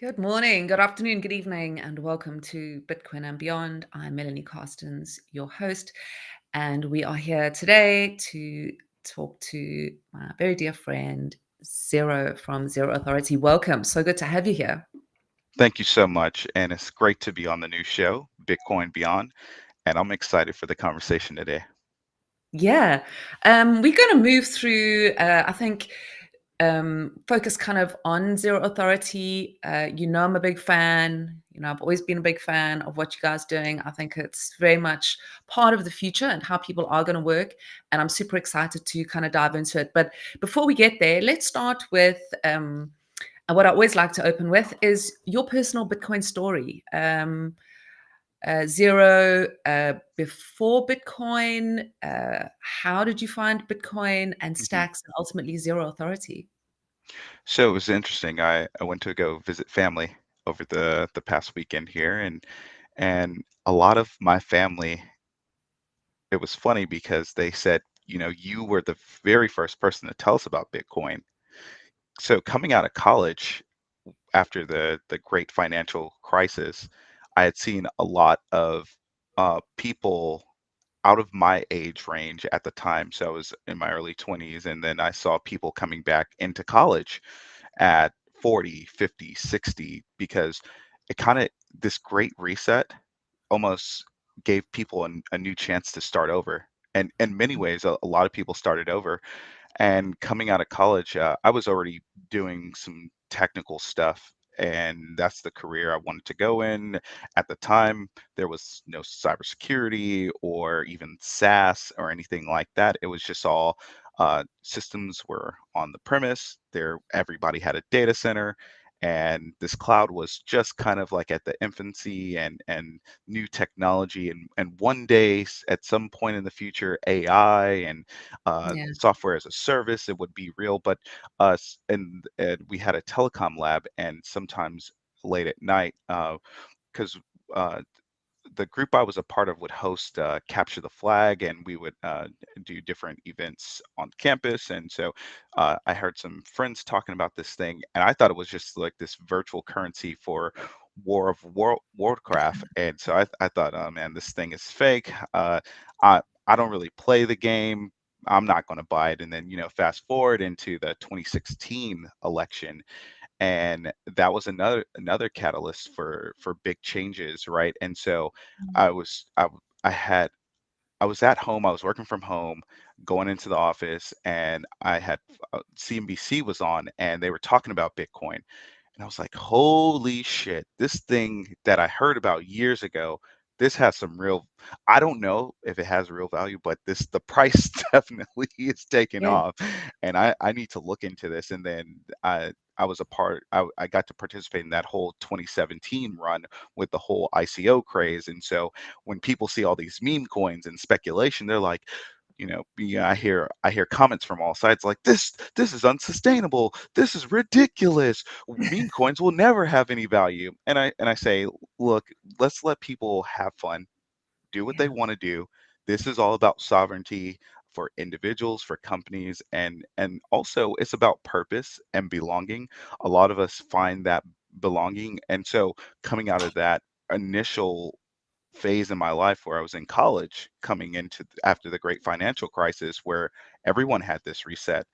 Good morning, good afternoon, good evening, and welcome to Bitcoin and Beyond. I'm Melanie Carstens, your host, and we are here today to talk to my very dear friend Zero from Zero Authority. Welcome. So good to have you here. Thank you so much. And it's great to be on the new show, Bitcoin Beyond. And I'm excited for the conversation today. Yeah, we're going to move through, I think, focus kind of on Zero Authority. I'm a big fan. I've always been a big fan of what you guys are doing. I think it's very much part of the future and how people are going to work. And I'm super excited to kind of dive into it. But before we get there, let's start with what I always like to open with is your personal Bitcoin story. Zero, before Bitcoin, how did you find Bitcoin and Mhm. Stacks and ultimately Zero Authority? So it was interesting. I went to go visit family over the past weekend here, and a lot of my family, it was funny because they said, you were the very first person to tell us about Bitcoin. So coming out of college after the great financial crisis, I had seen a lot of people out of my age range at the time. So I was in my early 20s, and then I saw people coming back into college at 40, 50, 60, because it kind of, this great reset almost gave people a new chance to start over. And in many ways, a lot of people started over. And coming out of college, I was already doing some technical stuff, and that's the career I wanted to go in. At the time, there was no cybersecurity or even SaaS or anything like that. It was just all systems were on the premise. There, everybody had a data center, and this cloud was just kind of like at the infancy and new technology. And one day, at some point in the future, AI and Yeah, software as a service, it would be real. But us and we had a telecom lab, and sometimes late at night, because the group I was a part of would host Capture the Flag, and we would do different events on campus. And so I heard some friends talking about this thing, and I thought it was just like this virtual currency for Warcraft. And so I thought, oh man, this thing is fake. I don't really play the game. I'm not going to buy it. And then, fast forward into the 2016 election, and that was another catalyst for big changes, right? And so i was i w- I had I was at home, I was working from home, going into the office, and I had CNBC was on, and they were talking about Bitcoin. And I was like, holy shit, this thing that I heard about years ago, this has some real, I don't know if it has real value, but the price definitely is taking yeah, off. And I need to look into this. And then I was a part, I got to participate in that whole 2017 run with the whole ICO craze. And so when people see all these meme coins and speculation, they're like, yeah, I hear comments from all sides like this is unsustainable. This is ridiculous. Meme coins will never have any value. And I say, look, let's let people have fun, do what they yeah, want to do. This is all about sovereignty for individuals, for companies, and also it's about purpose and belonging. A lot of us find that belonging. And so coming out of that initial phase in my life where I was in college, coming into after the great financial crisis, where everyone had this reset.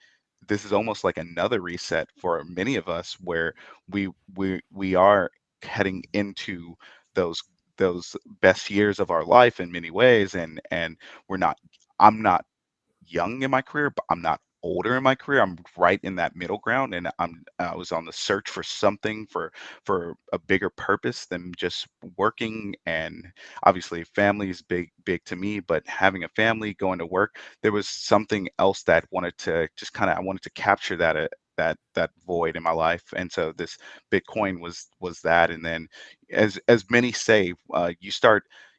This is almost like another reset for many of us, where we are heading into those those best years of our life in many ways, and we're not. I'm not young in my career, but I'm not older in my career. I'm right in that middle ground, and I was on the search for something for a bigger purpose than just working. And obviously, family is big to me, but having a family, going to work, there was something else that wanted to just kind of I wanted to capture that void in my life. And so this Bitcoin was that. And then, as many say,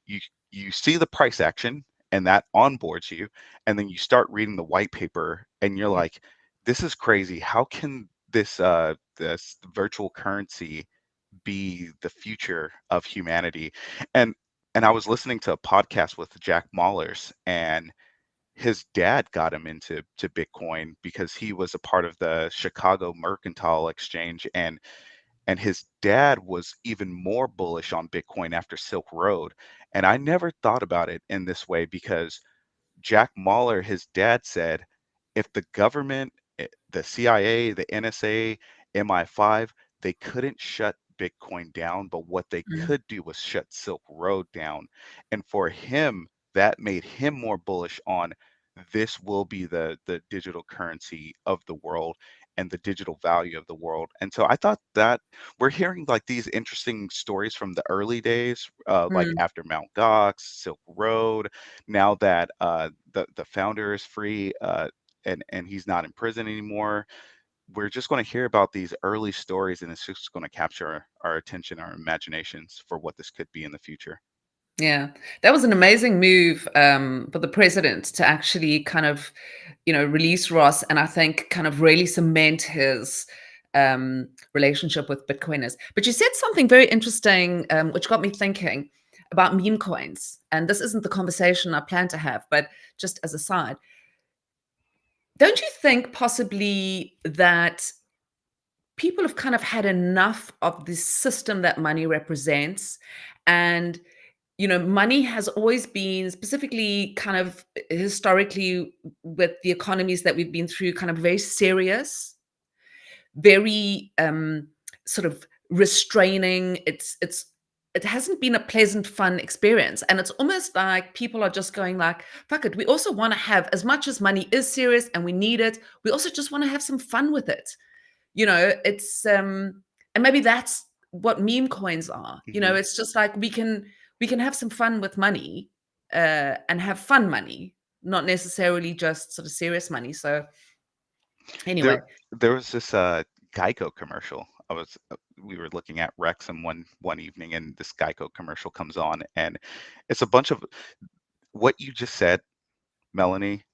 you you see the price action, and that onboards you, and then you start reading the white paper, and you're yeah. like, this is crazy. How can this virtual currency be the future of humanity? And and I was listening to a podcast with Jack Mallers, and his dad got him into Bitcoin because he was a part of the Chicago Mercantile Exchange. and his dad was even more bullish on Bitcoin after Silk Road. And I never thought about it in this way because Jack Mahler, his dad, said if the government, the CIA, the NSA, MI5, they couldn't shut Bitcoin down, but what they Mm. could do was shut Silk Road down. And for him, that made him more bullish on this will be the digital currency of the world and the digital value of the world. And so I thought that we're hearing like these interesting stories from the early days, like Mm. after Mount Gox, Silk Road, now that the founder is free, and he's not in prison anymore. We're just going to hear about these early stories, and it's just going to capture our attention, our imaginations for what this could be in the future. Yeah, that was an amazing move for the president to actually kind of, release Ross, and I think kind of really cement his relationship with Bitcoiners. But you said something very interesting, which got me thinking about meme coins. And this isn't the conversation I plan to have, but just as a side, don't you think possibly that people have kind of had enough of this system that money represents? And money has always been, specifically kind of historically with the economies that we've been through, kind of very serious, very sort of restraining. It hasn't been a pleasant, fun experience. And it's almost like people are just going like, fuck it. We also want to have, as much as money is serious and we need it, we also just want to have some fun with it. It's and maybe that's what meme coins are. Hmm. It's just like we can have some fun with money, and have fun money, not necessarily just sort of serious money. So There, anyway. there was this Geico commercial. We were looking at Wrexham one evening, and this Geico commercial comes on, and it's a bunch of what you just said, Melanie.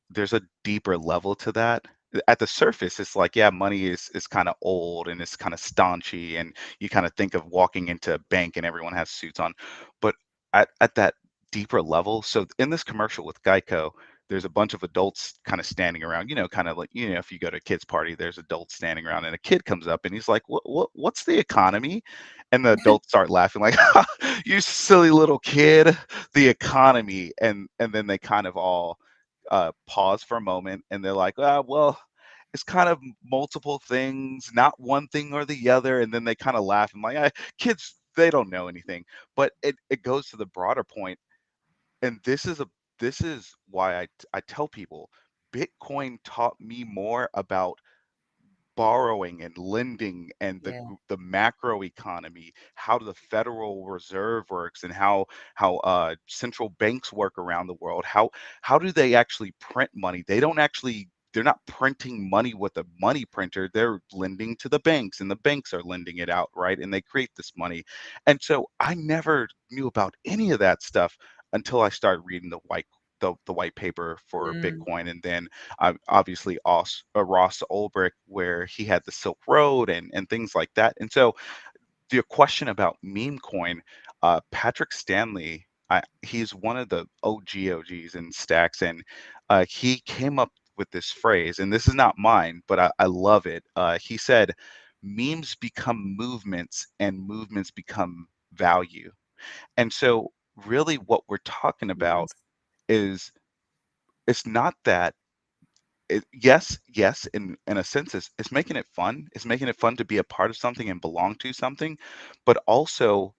There's a deeper level to that. At the surface, it's like, yeah, money is kind of old and it's kind of staunchy, and you kind of think of walking into a bank and everyone has suits on. But at that deeper level, so in this commercial with Geico, there's a bunch of adults kind of standing around, kind of like, if you go to a kid's party, there's adults standing around, and a kid comes up and he's like, what's the economy? And the adults start laughing like, you silly little kid, the economy. And then they kind of all pause for a moment, and they're like, well, it's kind of multiple things, not one thing or the other. And then they kind of laugh and like, kids, they don't know anything. But it goes to the broader point, and this is why I tell people Bitcoin taught me more about borrowing and lending and Yeah. the macro economy, how the Federal Reserve works, and how central banks work around the world. How do they actually print money? They're not printing money with a money printer. They're lending to the banks, and the banks are lending it out, right? And they create this money. And so I never knew about any of that stuff until I started reading the white paper for Mm. Bitcoin, and then obviously Ross Ulbricht, where he had the Silk Road and things like that. And so the question about meme coin, Patrick Stanley, he's one of the OGs in Stacks, and he came up with this phrase, and this is not mine, but I love it. He said, memes become movements and movements become value. And so really what we're talking about Yes. is it's not that yes, in a sense, it's making it fun. It's making it fun to be a part of something and belong to something, but also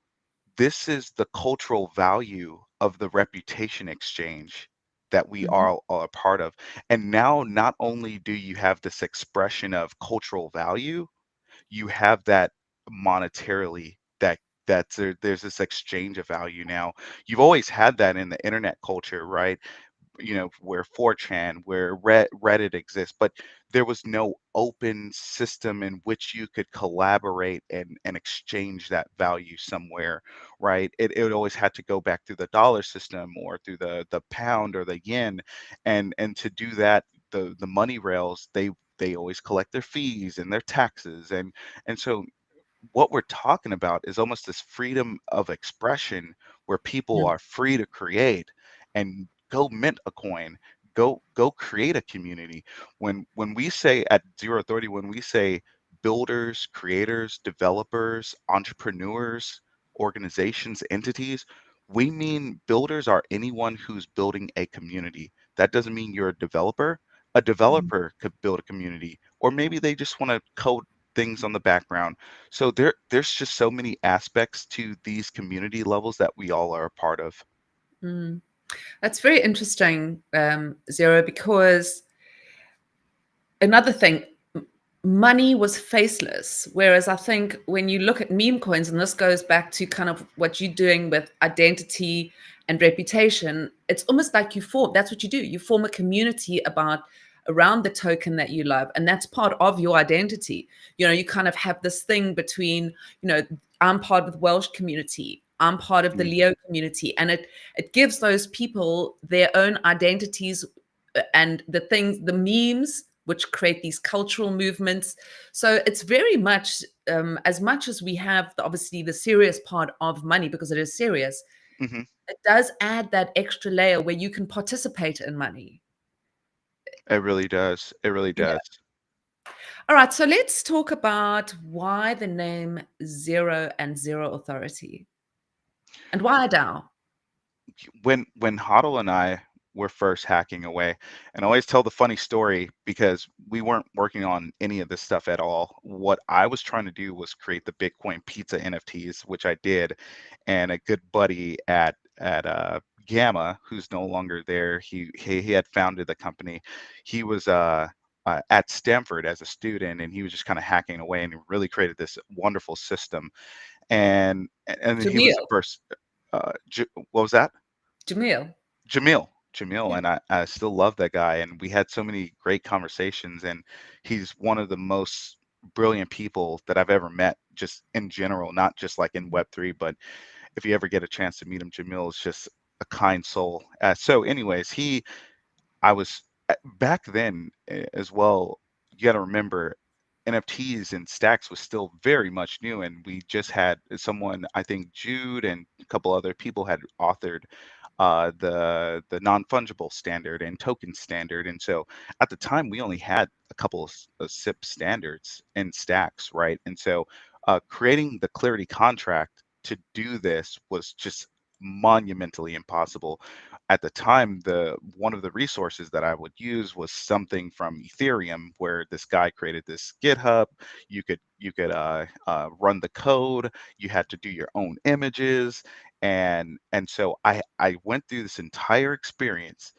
this is the cultural value of the reputation exchange that we Mhm. are a part of. And now not only do you have this expression of cultural value, you have that monetarily, there's this exchange of value now. You've always had that in the internet culture, right? Where 4chan, where Reddit exists, but there was no open system in which you could collaborate and exchange that value somewhere, right? It always had to go back through the dollar system or through the pound or the yen, and to do that, the money rails, they always collect their fees and their taxes, and so what we're talking about is almost this freedom of expression where people Mm. are free to create and go mint a coin, go create a community. When we say at Zero Authority, when we say builders, creators, developers, entrepreneurs, organizations, entities. We mean builders are anyone who's building a community. That doesn't mean you're a developer. A Mhm. developer could build a community, or maybe they just want to code things on the background. So there's just so many aspects to these community levels that we all are a part of. Mm. That's very interesting, Zero, because another thing, money was faceless. Whereas I think when you look at meme coins, and this goes back to kind of what you're doing with identity and reputation, it's almost like you form, that's what you do. You form a community around the token that you love. And that's part of your identity. You kind of have this thing between, I'm part of the Welsh community. I'm part of the Mm, Leo community. And it gives those people their own identities and the memes which create these cultural movements. So it's very much as we have obviously the serious part of money because it is serious, hmm. it does add that extra layer where you can participate in money. It really does. It really Yeah. does. All right. So let's talk about why the name Zero and Zero Authority and why a DAO. When Huddle and I were first hacking away, and I always tell the funny story because we weren't working on any of this stuff at all. What I was trying to do was create the Bitcoin pizza NFTs, which I did, and a good buddy at Gamma, who's no longer there, he had founded the company. He was at Stanford as a student, and he was just kind of hacking away, and he really created this wonderful system. And then he was the Jamil. first. What was that? Jamil. Jamil, Yeah. and I still love that guy, and we had so many great conversations, and he's one of the most brilliant people that I've ever met, just in general, not just like in Web3, but if you ever get a chance to meet him, Jamil is just a kind soul. So, anyways, I was back then as well. You got to remember, NFTs and stacks was still very much new, and we just had someone, I think Jude and a couple other people had authored the non-fungible standard and token standard, and so at the time we only had a couple of SIP standards and stacks, right? And so creating the Clarity contract to do this was just monumentally impossible at the time. The one of the resources that I would use was something from Ethereum, where this guy created this GitHub. You could run the code. You had to do your own images, and so I went through this entire experience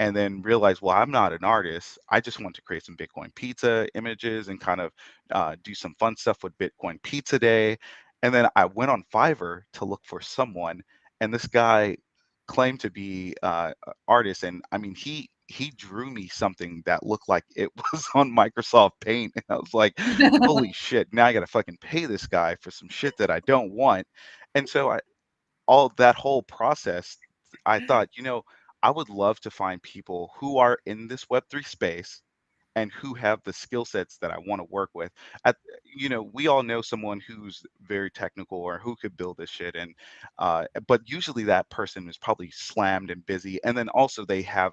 and then realized, well, I'm not an artist. I just want to create some Bitcoin pizza images and kind of do some fun stuff with Bitcoin Pizza Day. And then I went on Fiverr to look for someone, and this guy claimed to be an artist. And I mean, he drew me something that looked like it was on Microsoft Paint, and I was like, holy shit! Now I got to fucking pay this guy for some shit that I don't want. And so all that whole process, I thought, I would love to find people who are in this Web3 space and who have the skill sets that I want to work with. At, we all know someone who's very technical or who could build this shit, and but usually that person is probably slammed and busy, and then also they have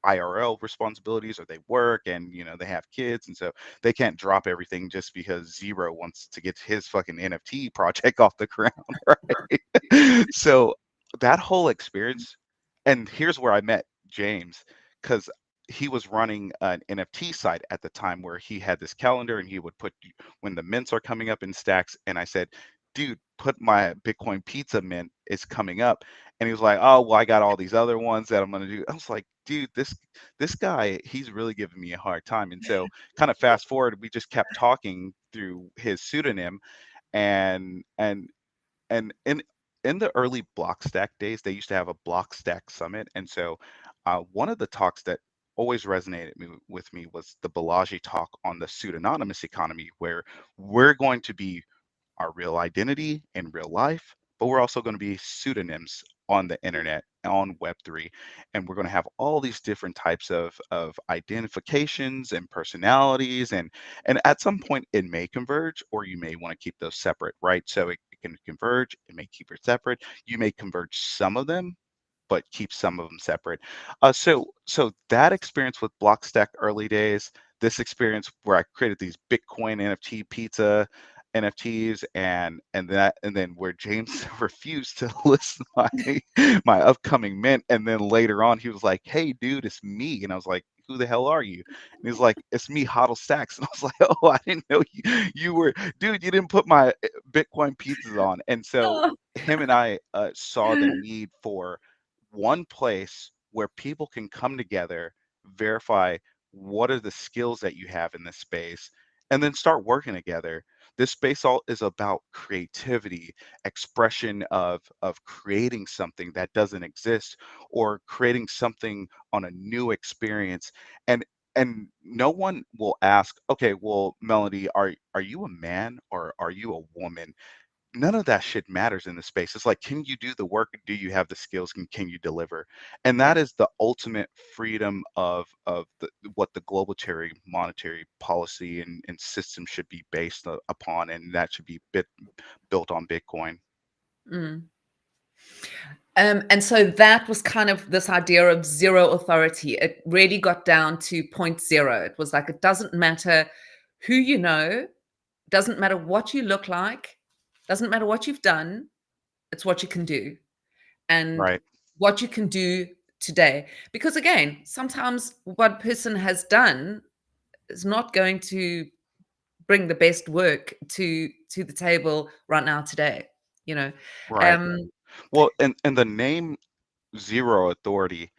IRL responsibilities or they work and they have kids, and so they can't drop everything just because Zero wants to get his fucking NFT project off the ground, right? So that whole experience, and here's where I met James, because he was running an NFT site at the time where he had this calendar and he would put when the mints are coming up in stacks. And I said, dude, put my Bitcoin pizza mint is coming up. And he was like, oh, well, I got all these other ones that I'm going to do. I was like, dude, this guy, he's really giving me a hard time. And so kind of fast forward, we just kept talking through his pseudonym, and in the early Blockstack days, they used to have a Blockstack summit, and so one of the talks that always resonated with me was the Balaji talk on the pseudonymous economy, where we're going to be our real identity in real life, but we're also going to be pseudonyms on the internet, on Web3. And we're going to have all these different types of identifications and personalities. And at some point, it may converge, or you may want to keep those separate, right? So it can converge, it may keep it separate. You may converge some of them, but keep some of them separate. So that experience with Blockstack early days, this experience where I created these Bitcoin NFT pizza NFTs, and then where James refused to list my upcoming mint, and then later on he was like, "Hey, dude, it's me," and I was like, "Who the hell are you?" And he was like, "It's me, Hodl Stacks," and I was like, "Oh, I didn't know you were, dude. You didn't put my Bitcoin pizzas on," and so Oh. him and I saw the need for one place where people can come together, verify what are the skills that you have in this space, and then start working together. This space all is about creativity, expression of creating something that doesn't exist, or creating something on a new experience. And no one will ask, okay, well, Melody, are you a man or are you a woman? None of that shit matters in the space. It's like, can you do the work? Do you have the skills? Can you deliver? And that Yeah. is the ultimate freedom of what the global monetary policy and system should be based upon, and that should be built on Bitcoin. Mm. And so that was kind of this idea of zero authority. It really got down to point zero. It was like, it doesn't matter who you know, doesn't matter what you look like, doesn't matter what you've done, it's what you can do and Right. what you can do today. Because again, sometimes what a person has done is not going to bring the best work to the table right now today, you know. Right. Um, Well, and the name Zero Authority,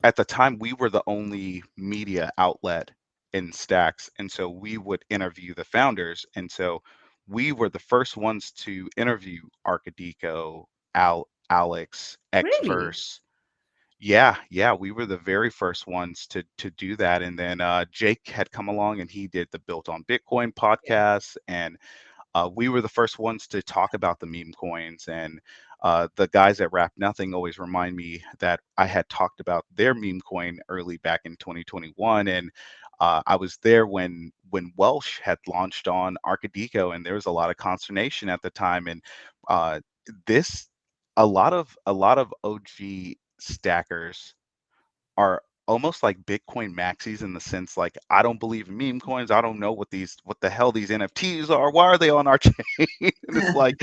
at the time we were the only media outlet in Stacks, and so we would interview the founders, and so we were the first ones to interview Arcadico, Alex, really? Xverse. Yeah, yeah, we were the very first ones to do that, and then Jake had come along and he did the Built on Bitcoin Yeah. podcast, and we were the first ones to talk about the meme coins, and the guys at Rap Nothing always remind me that I had talked about their meme coin early back in 2021, and I was there when Welsh had launched on Arcadico, and there was a lot of consternation at the time, and uh, this a lot of OG stackers are almost like Bitcoin maxis in the sense like I don't believe in meme coins. I don't know what the hell these NFTs are. Why are they on our chain? And it's like,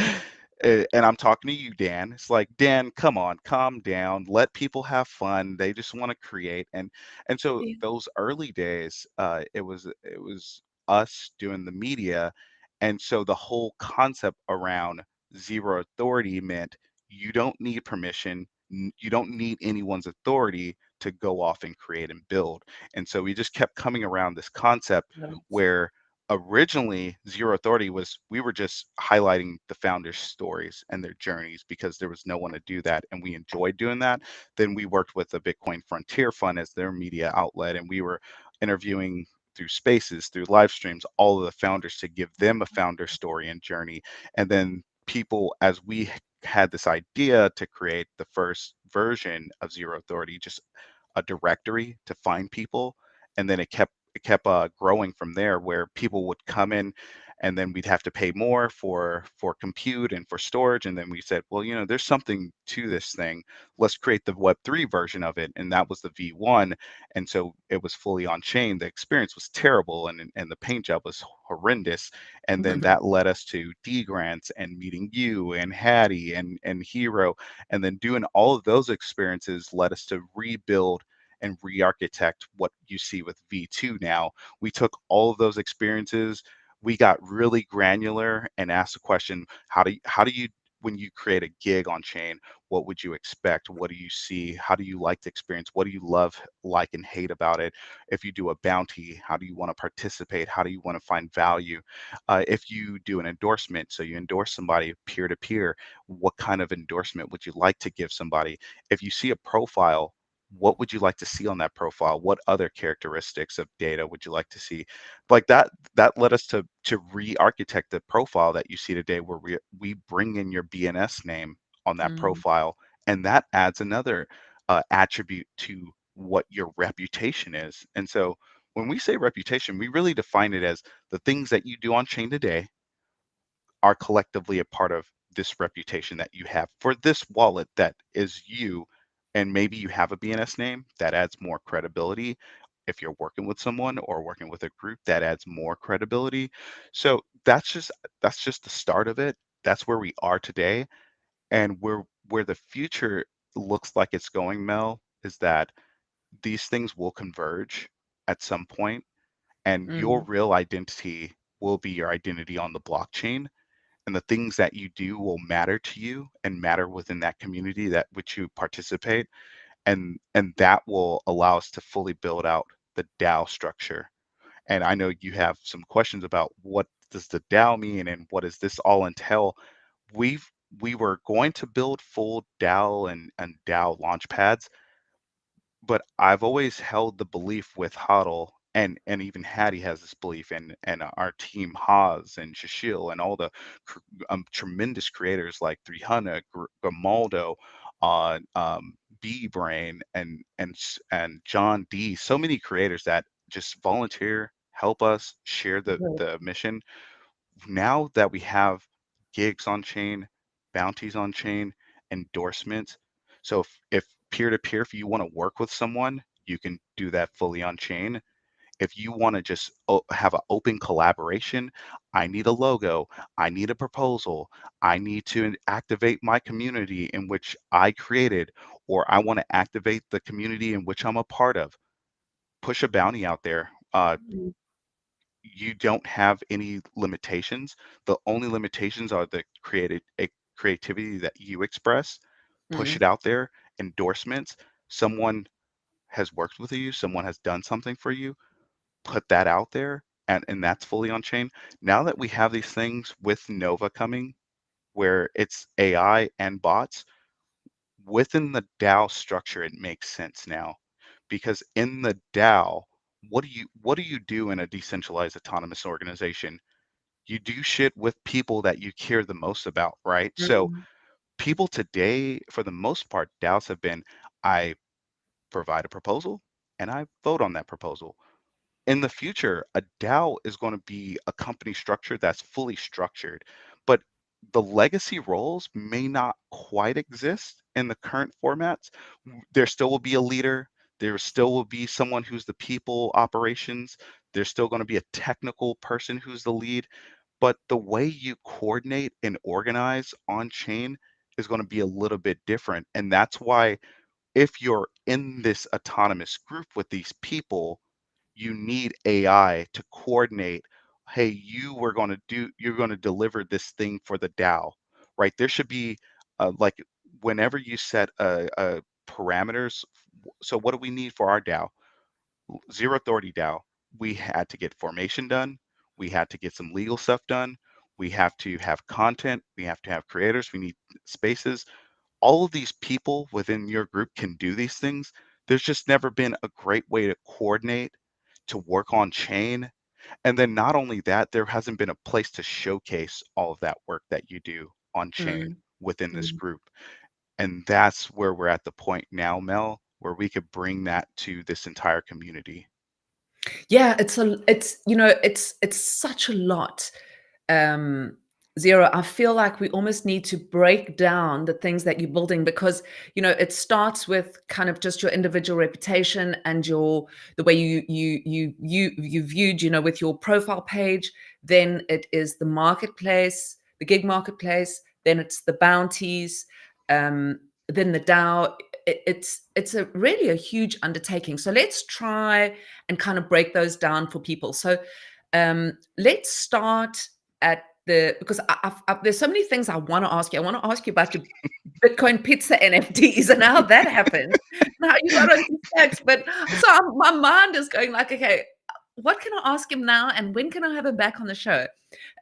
and I'm talking to you, Dan. It's like, Dan, come on, calm down. Let people have fun. They just want to create. And so Yeah. those early days, it was us doing the media, and so the whole concept around zero authority meant you don't need permission. You don't need anyone's authority to go off and create and build. And so we just kept coming around this concept Love it. where originally Zero Authority was we were just highlighting the founders' stories and their journeys because there was no one to do that. And we enjoyed doing that. Then we worked with the Bitcoin Frontier Fund as their media outlet, and we were interviewing through spaces, through live streams, all of the founders to give them a founder story and journey. And then people, as we had this idea to create the first version of Zero Authority, just a directory to find people, and then it kept growing from there, where people would come in, and then we'd have to pay more for compute and for storage, and then we said, well, there's something to this thing. Let's create the Web3 version of it, and that was the V1, and so it was fully on chain. The experience was terrible, and the paint job was horrendous, and then that led us to D grants and meeting you and Hattie and Hero, and then doing all of those experiences led us to rebuild and re-architect what you see with V2 now. We took all of those experiences, we got really granular and asked the question, how do you when you create a gig on chain, what would you expect? What do you see? How do you like the experience? What do you love, like, and hate about it? If you do a bounty, how do you want to participate? How do you want to find value? If you do an endorsement, so you endorse somebody peer to peer, what kind of endorsement would you like to give somebody? If you see a profile, what would you like to see on that profile? What other characteristics of data would you like to see? Like that led us to re-architect the profile that you see today, where we bring in your BNS name on that Mm. profile, and that adds another attribute to what your reputation is. And so when we say reputation, we really define it as the things that you do on chain today are collectively a part of this reputation that you have for this wallet that is you. And maybe you have a BNS name that adds more credibility. if you're working with someone or working with a group, that adds more credibility. So that's just the start of it. That's where we are today. And where the future looks like it's going, Mel, is that these things will converge at some point, and your Mm, real identity will be your identity on the blockchain, and the things that you do will matter to you and matter within that community that which you participate, and that will allow us to fully build out the DAO structure. And I know you have some questions about what does the DAO mean and what does this all entail. We've we were going to build full DAO and DAO launch pads, but I've always held the belief with Huddle, and even Hattie has this belief, and our team Haas and Shashil and all the tremendous creators like 300, Grimaldo, B Brain, and John D. So many creators that just volunteer, help us share good. the mission. Now that we have gigs on chain, bounties on chain, endorsements, so if peer to peer, if you want to work with someone, you can do that fully on chain. If you want to just have an open collaboration, I need a logo, I need a proposal, I need to activate my community in which I created, or I want to activate the community in which I'm a part of. Push a bounty out there. Mm, You don't have any limitations. The only limitations are the creativity that you express. Push mm, it out there. Endorsements. Someone has worked with you, someone has done something for you, put that out there, and that's fully on chain. Now that we have these things with Nova coming, where it's AI and bots, within the DAO structure, it makes sense now. Because in the DAO, what do you do in a decentralized autonomous organization? You do shit with people that you care the most about, right? So mm, people today, for the most part, DAOs have been, I provide a proposal and I vote on that proposal. In the future, a DAO is going to be a company structure that's fully structured, but the legacy roles may not quite exist in the current formats. There still will be a leader. There still will be someone who's the people operations. There's still going to be a technical person who's the lead, but the way you coordinate and organize on chain is going to be a little bit different. And that's why if you're in this autonomous group with these people, you need AI to coordinate. Hey, you're going to deliver this thing for the DAO, right? There should be like whenever you set a parameters. So what do we need for our DAO? Zero Authority DAO. We had to get formation done. We had to get some legal stuff done. We have to have content. We have to have creators. We need spaces. All of these people within your group can do these things. There's just never been a great way to coordinate, to work on chain. And then not only that, there hasn't been a place to showcase all of that work that you do on chain mm, within this mm. group. And that's where we're at the point now, Mel, where we could bring that to this entire community. Yeah, it's such a lot. Um, Zero, I feel like we almost need to break down the things that you're building because it starts with kind of just your individual reputation and the way you viewed with your profile page. Then it is the marketplace, the gig marketplace. Then it's the bounties. Then the DAO. It's a really a huge undertaking. So let's try and kind of break those down for people. So let's start at because there's so many things I want to ask you. I want to ask you about your Bitcoin pizza NFTs and how that happened, and how you got onto stacks. But so my mind is going like, okay, what can I ask him now, and when can I have him back on the show?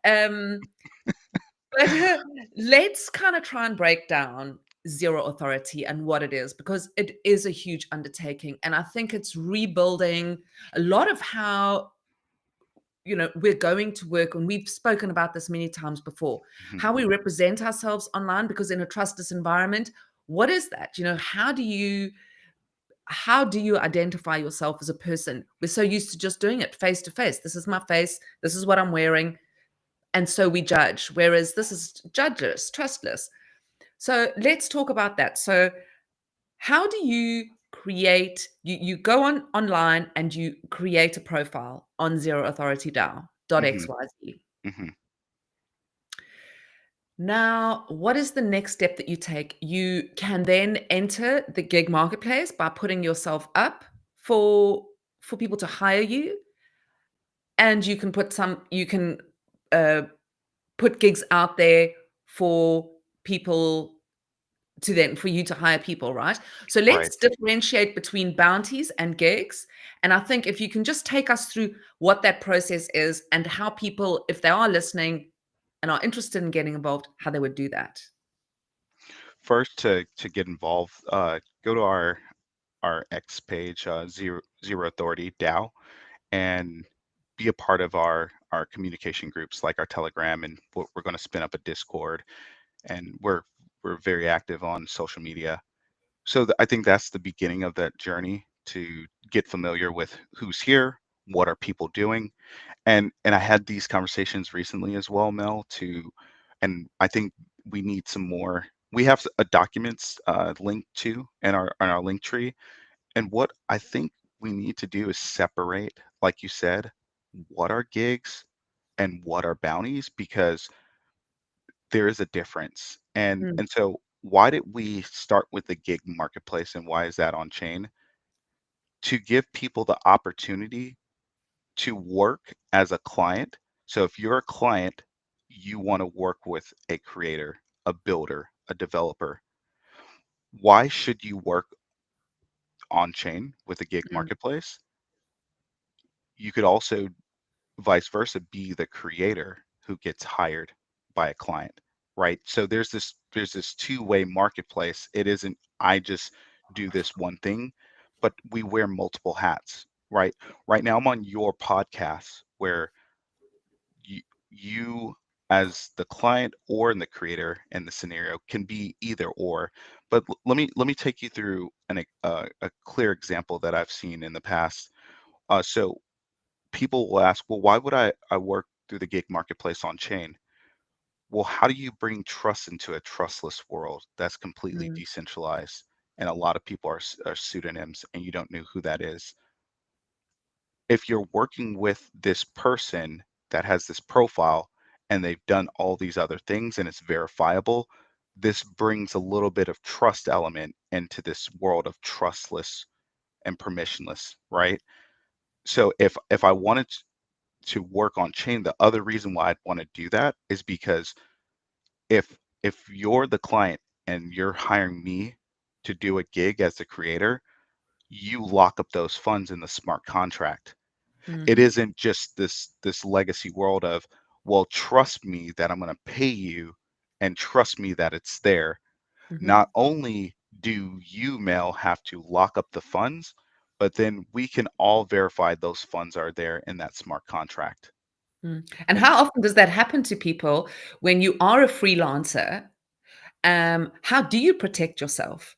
Um, but let's kind of try and break down Zero Authority and what it is, because it is a huge undertaking. And I think it's rebuilding a lot of how we're going to work. And we've spoken about this many times before, Mhm. how we represent ourselves online, because in a trustless environment, what is that? How do you identify yourself as a person? We're so used to just doing it face to face. This is my face, this is what I'm wearing, and so we judge, whereas this is judgeless, trustless. So let's talk about that. So how do you you go online and you create a profile on Zero Authority DAO Hmm. .xyz. Hmm. Now, what is the next step that you take? You can then enter the gig marketplace by putting yourself up for people to hire you, and you can uh, put gigs out there for people for you to hire people, right? So Right. let's differentiate between bounties and gigs. And I think if you can just take us through what that process is and how people, if they are listening and are interested in getting involved, how they would do that. First, to get involved, go to our X page, Zero Authority DAO, and be a part of our communication groups like our Telegram, and we're going to spin up a Discord, and we're very active on social media. So I think that's the beginning of that journey to get familiar with who's here, what are people doing, and I had these conversations recently as well, Mel, and I think we need some more. We have a documents linked to in our link tree, and what I think we need to do is separate, like you said, what are gigs and what are bounties, because there is a difference. Mm, And so why did we start with the gig marketplace, and why is that on chain? To give people the opportunity to work as a client. So if you're a client, you want to work with a creator, a builder, a developer. Why should you work on chain with a gig mm, marketplace? You could also vice versa be the creator who gets hired by a client, right? So there's this two-way marketplace. It isn't I just do this one thing, but we wear multiple hats, right? Right now I'm on your podcast where you as the client or in the creator in the scenario can be either or. But let me take you through a clear example that I've seen in the past. So people will ask, well, why would I work through the gig marketplace on chain? Well, how do you bring trust into a trustless world that's completely mm, decentralized, and a lot of people are pseudonyms and you don't know who that is? If you're working with this person that has this profile and they've done all these other things and it's verifiable, this brings a little bit of trust element into this world of trustless and permissionless, right? So if I wanted to work on chain, the other reason why I'd want to do that is because if you're the client and you're hiring me to do a gig as the creator, you lock up those funds in the smart contract. It mhm, isn't just this legacy world of, well, trust me that I'm going to pay you and trust me that it's there. mhm, Not only do you, Mel, have to lock up the funds, but then we can all verify those funds are there in that smart contract. mm. And And how often does that happen to people when you are a freelancer? How do you protect yourself?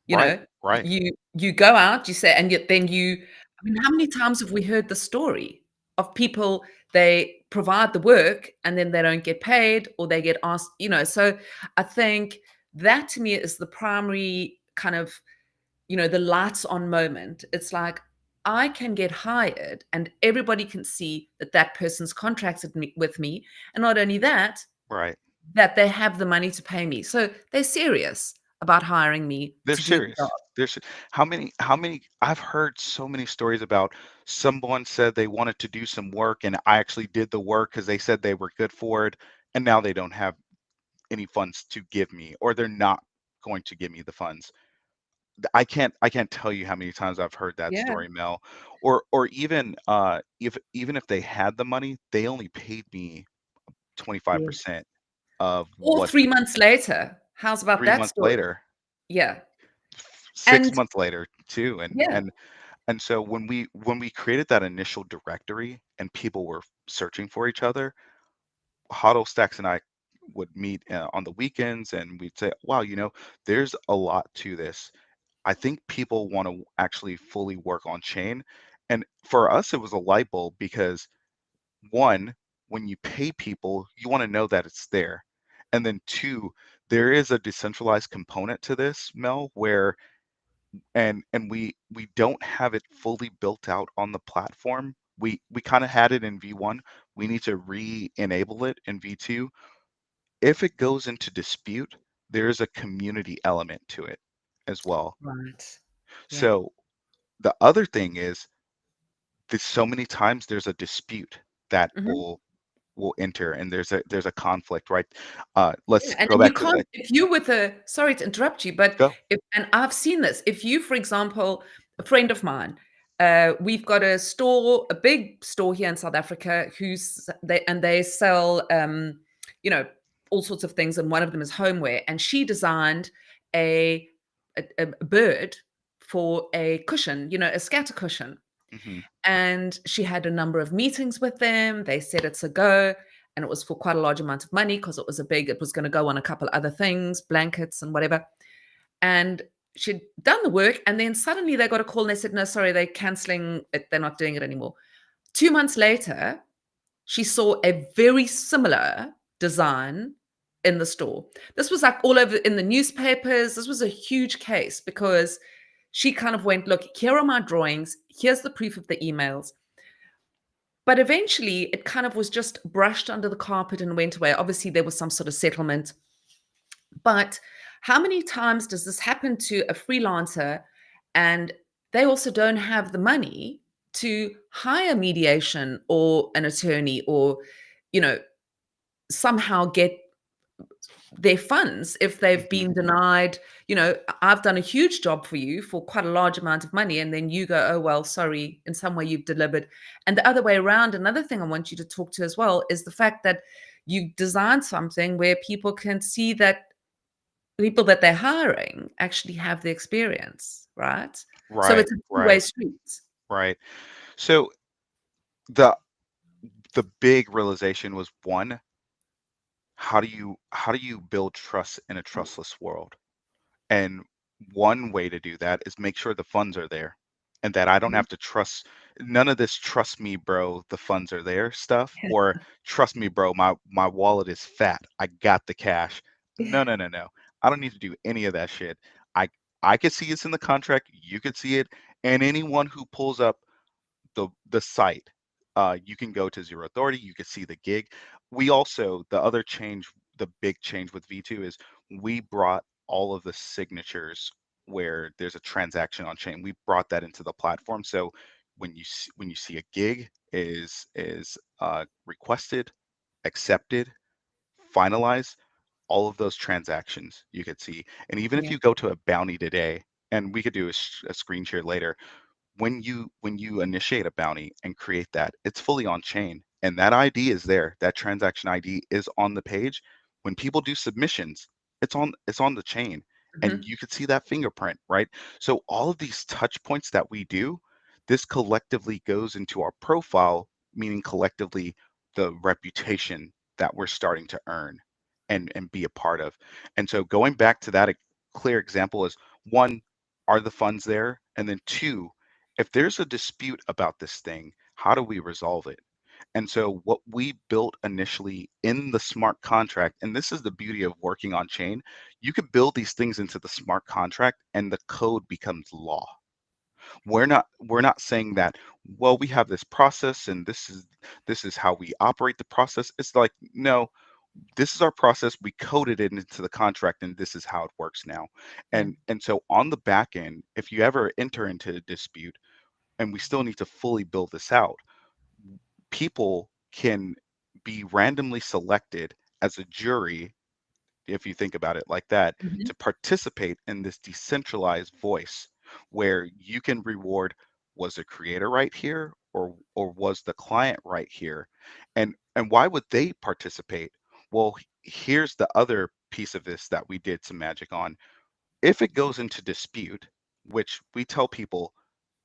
You right, know, right, you go out, you say, and yet then I mean, how many times have we heard the story of people, they provide the work and then they don't get paid or they get asked, so I think that to me is the primary kind of, the lights on moment. It's like I can get hired and everybody can see that that person's contracted with me. And not only that, right. that they have the money to pay me. So they're serious about hiring me They're to do the job. serious. How many I've heard so many stories about someone said they wanted to do some work and I actually did the work because they said they were good for it, and now they don't have any funds to give me, or they're not going to give me the funds. I can't tell you how many times I've heard that Yeah. story, Mel. Or even if they had the money, they only paid me Yes. 25% of Or what 3 months later. How's about 3 that months story? later, Yeah. 6 And months later too. and yeah. and and so when we created that initial directory and people were searching for each other, Huddle Stacks and I would meet on the weekends, and we'd say, wow, there's a lot to this. I think people want to actually fully work on chain. And for us, it was a light bulb because, one, when you pay people, you want to know that it's there. And then two, there is a decentralized component to this, Mel, where and we don't have it fully built out on the platform. We kind of had it in V1. We need to re-enable it in V2. If it goes into dispute, there is a community element to it as well. Right. Yeah. So the other thing is there's so many times there's a dispute that Mhm. will enter, and there's a conflict, right? Let's Yeah, and go you back to can't if you with a sorry to interrupt you, but go. if and I've seen this. If you, for example, a friend of mine, we've got a store, a big store here in South Africa, they sell you know, all sorts of things, and one of them is homeware. And she designed a a bird for a cushion, you know, a scatter cushion. Hmm. And she had a number of meetings with them. They said it's a go. And it was for quite a large amount of money because it was going to go on a couple other things, blankets and whatever. And she'd done the work. And then suddenly they got a call and they said, no, sorry, they're canceling it. They're not doing it anymore. 2 months later, she saw a very similar design in the store. This was like all over in the newspapers. This was a huge case because she kind of went, look, here are my drawings. Here's the proof of the emails. But eventually, it kind of was just brushed under the carpet and went away. Obviously, there was some sort of settlement. But how many times does this happen to a freelancer and they also don't have the money to hire mediation or an attorney or, you know, somehow get their funds if they've Hmm. been denied. You know, I've done a huge job for you for quite a large amount of money, and then you go, oh well, sorry, in some way you've delivered. And the other way around, another thing I want you to talk to as well is the fact that you designed something where people can see that people that they're hiring actually have the experience, right? So Right, it's a two-way right, street. right. So the the big realization was one, how do you build trust in a trustless world? And one way to do that is make sure the funds are there and that I don't Mhm. have to trust none of this trust me, bro, the funds are there stuff, or trust me, bro, my wallet is fat. I got the cash. No, no, no, no. I don't need to do any of that shit. I I could see it's in the contract, you could see it, and anyone who pulls up the site. You can go to Zero Authority. You can see the gig. We also the other change, the big change with V2 is we brought all of the signatures where there's a transaction on chain. We brought that into the platform. So when you see a gig is requested, accepted, finalized, all of those transactions you could see. And even if Yeah. you go to a bounty today, and we could do a screen share later, when you initiate a bounty and create that, it's fully on chain, and that ID is there. That transaction ID is on the page. When people do submissions, it's on the chain, and Mhm. you could see that fingerprint, right? So all of these touch points that we do, this collectively goes into our profile, meaning collectively the reputation that we're starting to earn and be a part of. And so going back to that, a clear example is one, are the funds there? And then two, if there's a dispute about this thing, how do we resolve it? And so what we built initially in the smart contract, and this is the beauty of working on chain, you could build these things into the smart contract and the code becomes law. We're not saying that, well, we have this process and this is how we operate the process. It's like, no, this is our process. We coded it into the contract and this is how it works now. Yeah. And so on the back end, if you ever enter into a dispute, and we still need to fully build this out, people can be randomly selected as a jury, if you think about it like that, Mhm. to participate in this decentralized voice where you can reward, was the creator right here, or was the client right here? And why would they participate? Well, here's the other piece of this that we did some magic on. If it goes into dispute, which we tell people,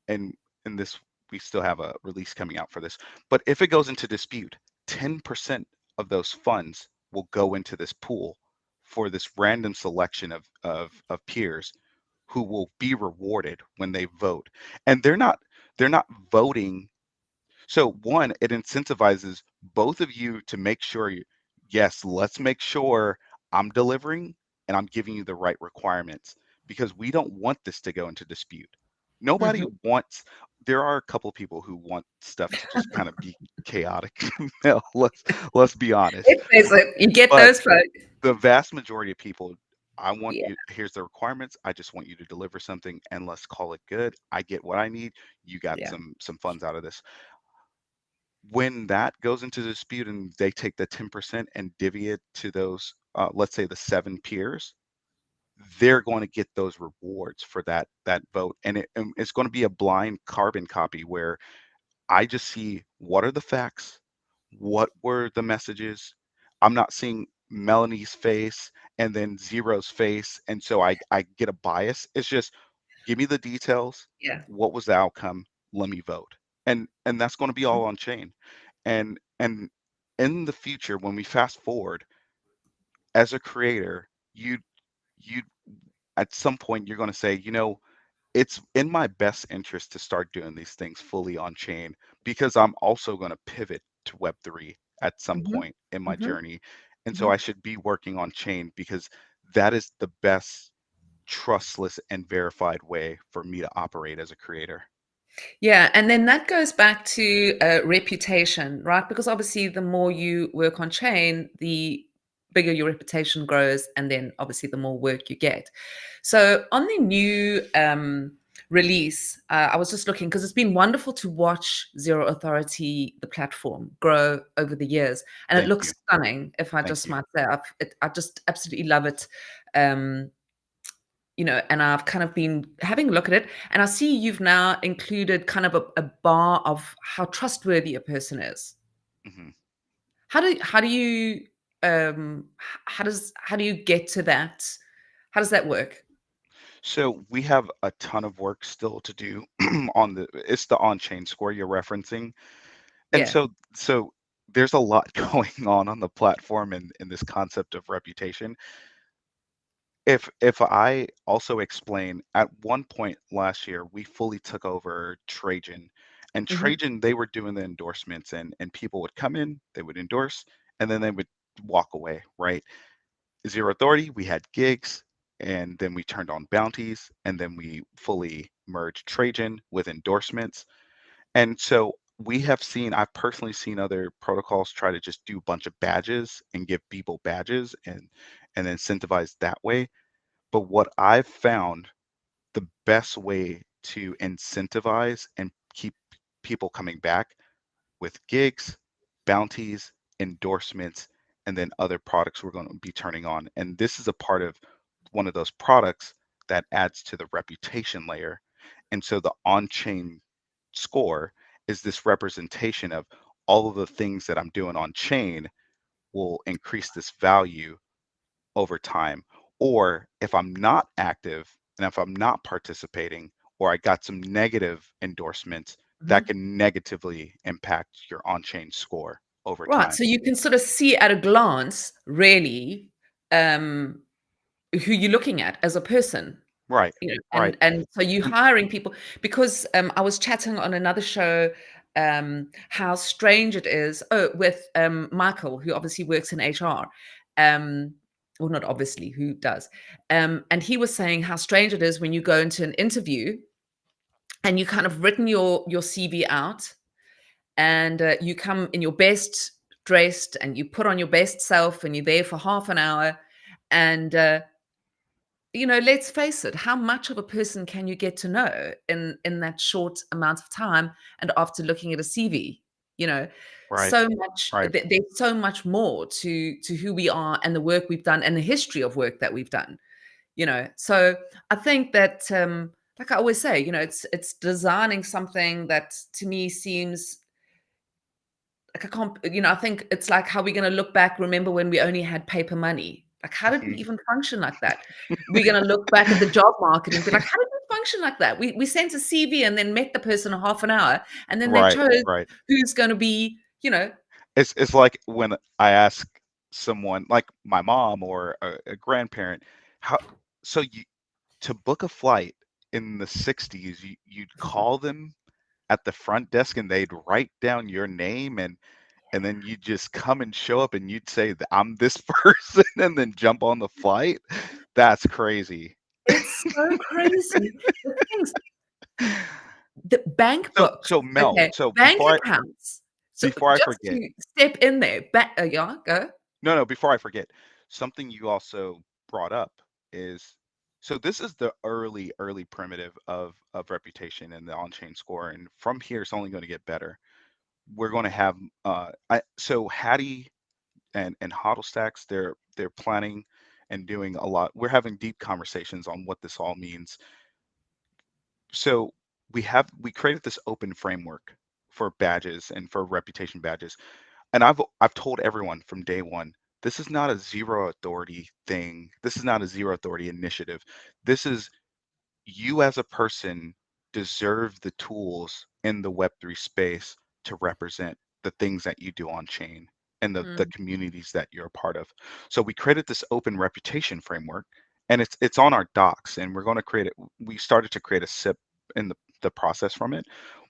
and this, we still have a release coming out for this, but if it goes into dispute, 10% of those funds will go into this pool for this random selection of peers who will be rewarded when they vote. And they're not voting. So one, it incentivizes both of you to make sure yes, let's make sure I'm delivering and I'm giving you the right requirements. because we don't want this to go into dispute. Nobody Mhm. wants, there are a couple people who want stuff to just kind of be chaotic. No, let's be honest. You get But those folk. the vast majority of people, I want Yeah, you, here's the requirements. I just want you to deliver something and let's call it good. I get what I need. You got yeah. some funds out of this. When that goes into dispute and they take the 10% and divvy it to those, let's say the 7 peers, they're going to get those rewards for that vote, and it's going to be a blind carbon copy where I just see what are the facts, what were the messages. I'm not seeing Melanie's face and then Zero's face, and so I get a bias. It's just give me the details. Yeah. What was the outcome? Let me vote, and that's going to be all on chain, and in the future when we fast forward as a creator, you at some point you're going to say, it's in my best interest to start doing these things fully on chain because I'm also going to pivot to Web3 at some Mhm, point in my mhm, journey. And so mhm. I should be working on chain because that is the best trustless and verified way for me to operate as a creator. Yeah, and then that goes back to reputation, right? Because obviously, the more you work on chain, the bigger your reputation grows, and then obviously, the more work you get. So, on the new release, I was just looking because it's been wonderful to watch Zero Authority, the platform, grow over the years, and it Thank looks you. stunning. If I Thank just you. might say, I just absolutely love it. Um, and I've kind of been having a look at it, and I see you've now included kind of a bar of how trustworthy a person is. Mhm. How do you how do you get to that? How does that work? So we have a ton of work still to do on it's the on-chain score you're referencing. And Yeah. so there's a lot going on the platform and in this concept of reputation. If I also explain, at one point last year, we fully took over Trajan. And Hmm. Trajan, they were doing the endorsements and people would come in, they would endorse, and then they would walk away, right? Zero Authority, we had gigs, and then we turned on bounties, and then we fully merged Trajan with endorsements. And so I've personally seen other protocols try to just do a bunch of badges and give people badges and incentivize that way. But what I've found the best way to incentivize and keep people coming back with gigs, bounties, endorsements, and then other products we're going to be turning on. And this is a part of one of those products that adds to the reputation layer. And so the on-chain score is this representation of all of the things that I'm doing on chain will increase this value over time. Or if I'm not active and if I'm not participating, or I got some negative endorsements, that Hmm. can negatively impact your on-chain score over Right. time. So you can sort of see at a glance, really, um, who you're looking at as a person. Right, right. And so you And hiring people because I was chatting on another show how strange it is with Michael, who obviously works in HR, um or not obviously, who does, and he was saying how strange it is when you go into an interview and you kind of written your CV out, and you come in your best dressed and you put on your best self and you're there for half an hour, and let's face it, how much of a person can you get to know in that short amount of time, and after looking at a CV? You know, right, so much right. there's so much more to who we are and the work we've done and the history of work that we've done. So I think that like I always say, it's designing something that to me seems like I can't, I think it's like, how are we going to look back, remember when we only had paper money? Like, how did we Mhm. even function like that? We're going to look back at the job market and be like, how did we function like that? We sent a CV and then met the person in half an hour, and then they Right, chose right. who's going to be, It's like when I ask someone like my mom or a grandparent, how so you to book a flight in the 60s, you'd call them at the front desk and they'd write down your name and then you just come and show up and you'd say that I'm this person and then jump on the flight. That's crazy. so crazy. The things, the bank books, So Mel, okay, so bank accounts. So before I just forget, to step in there, yeah, go. no, before I forget, something you also brought up is, so this is the early primitive of reputation and the on-chain score, and from here it's only going to get better. We're going to have so Hattie and Hodl Stacks, they're planning and doing a lot. We're having deep conversations on what this all means. So we created this open framework for badges and for reputation badges. And I've told everyone from day one, this is not a zero authority thing. This is not a zero authority initiative. This is, you as a person deserve the tools in the Web3 space to represent the things that you do on chain and the Mm, communities that you're a part of. So we created this open reputation framework, and it's on our docs, and we're going to create it. We started to create a SIP in the process from it.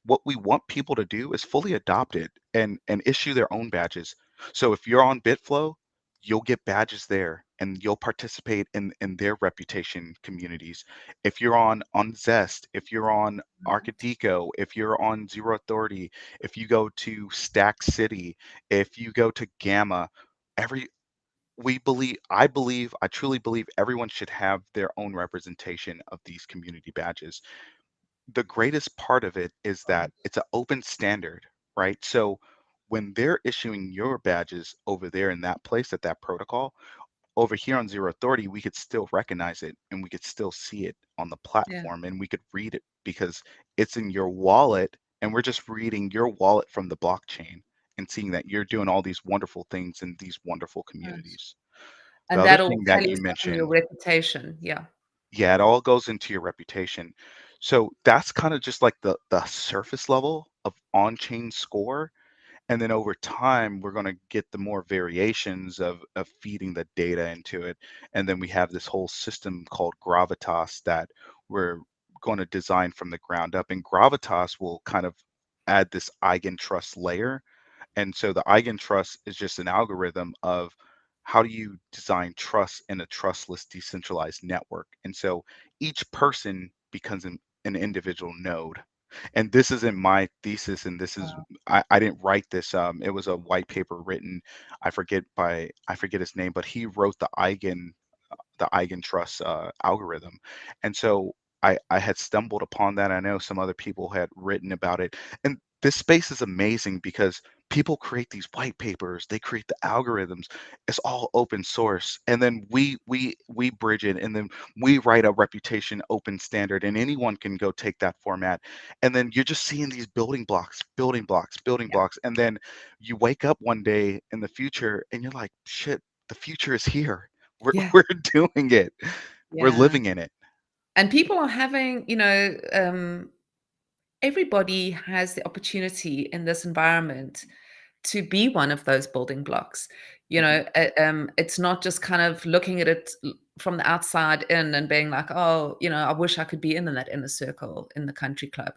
What we want people to do is fully adopt it and issue their own badges. So if you're on Bitflow, you'll get badges there and you'll participate in their reputation communities. If you're on Zest, if you're on Arcadico, if you're on Zero Authority, if you go to Stack City, if you go to Gamma, every I truly believe everyone should have their own representation of these community badges. The greatest part of it is that it's an open standard, right? So when they're issuing your badges over there in that place at that protocol, over here on Zero Authority, we could still recognize it and we could still see it on the yeah, platform and we could read it because it's in your wallet and we're just reading your wallet from the blockchain and seeing that you're doing all these wonderful things in these wonderful nice. communities. The And other that'll thing tell that you you stuff in your mentioned, reputation, yeah. yeah, it all goes into your reputation. So that's kind of just like the surface level of on-chain score. And then over time, we're going to get the more variations of feeding the data into it. And then we have this whole system called Gravitas that we're going to design from the ground up. And Gravitas will kind of add this eigentrust layer. And so the eigentrust is just an algorithm of how do you design trust in a trustless decentralized network. And so each person becomes an individual node. And this isn't my thesis, and this is, I didn't write this. It was a white paper written, I forget his name, but he wrote the eigentrust algorithm. And so I had stumbled upon that. I know some other people had written about it. And this space is amazing because people create these white papers, they create the algorithms. It's all open source. And then we bridge it and then we write a reputation open standard and anyone can go take that format. And then you're just seeing these building blocks, building blocks, building Yeah, blocks. And then you wake up one day in the future and you're like, shit, the future is here. We're yeah, we're doing it. We're yeah. living in it. And people are having, everybody has the opportunity in this environment to be one of those building blocks. Mhm. It's not just kind of looking at it from the outside in and being like, oh, I wish I could be in that inner circle in the country club.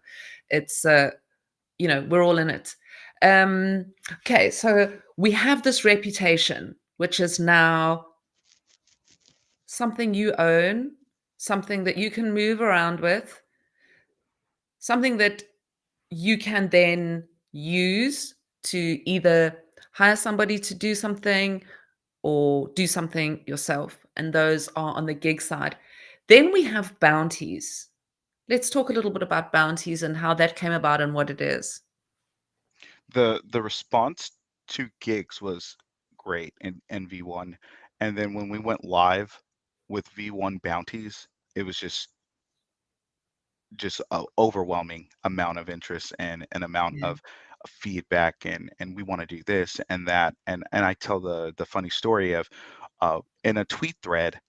It's, we're all in it. Um, okay, so we have this reputation, which is now something you own, something that you can move around with, something that you can then use to either hire somebody to do something or do something yourself. And those are on the gig side. Then we have bounties. Let's talk a little bit about bounties and how that came about and what it is. The response to gigs was great in V1. And then when we went live with V1 bounties, it was just a overwhelming amount of interest and an amount Yeah. of feedback and we want to do this and that and I tell the funny story of in a tweet thread,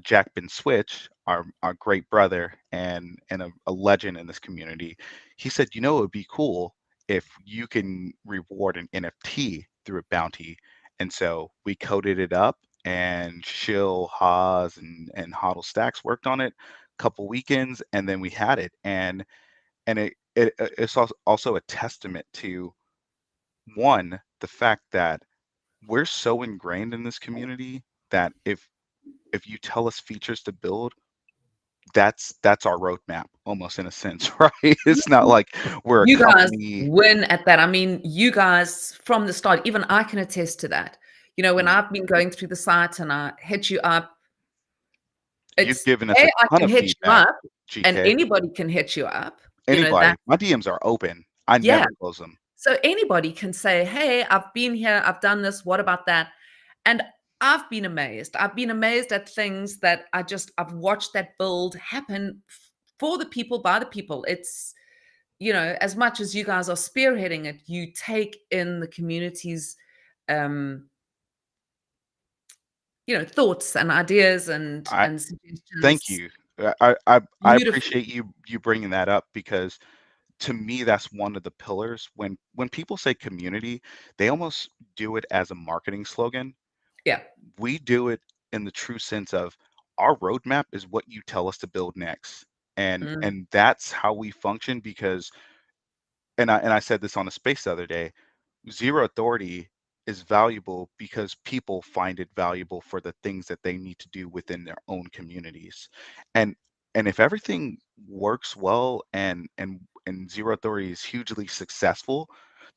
Jack Ben Switch, our great brother and a legend in this community, he said, you know, it would be cool if you can reward an NFT through a bounty. And so we coded it up and Shill, Haas, and Hodl Stacks worked on it a couple weekends, and then we had it. And it's also a testament to one, the fact that we're so ingrained in this community that if you tell us features to build, that's our roadmap almost in a sense, right? It's not like we're a You guys company. win at that. I mean, you guys from the start, even I can attest to that. When Mhm. I've been going through the site and I hit you up, You've it's given us a A, I ton can of hit you feedback, up and GK. anybody can hit you up. Anybody. That My DMs are open. I yeah. never close them. So anybody can say, "Hey, I've been here, I've done this, what about that?" And I've been amazed. I've been amazed at things that I've watched that build happen for the people, by the people. It's, as much as you guys are spearheading it, you take in the community's, um, thoughts and ideas and I thank suggestions you. I beautifully. appreciate you bringing that up because to me that's one of the pillars. When people say community, they almost do it as a marketing slogan. Yeah. We do it in the true sense of our roadmap is what you tell us to build next. And Mm, and that's how we function because and I said this on a space the other day. Zero authority is valuable because people find it valuable for the things that they need to do within their own communities. And and if everything works well and zero authority is hugely successful,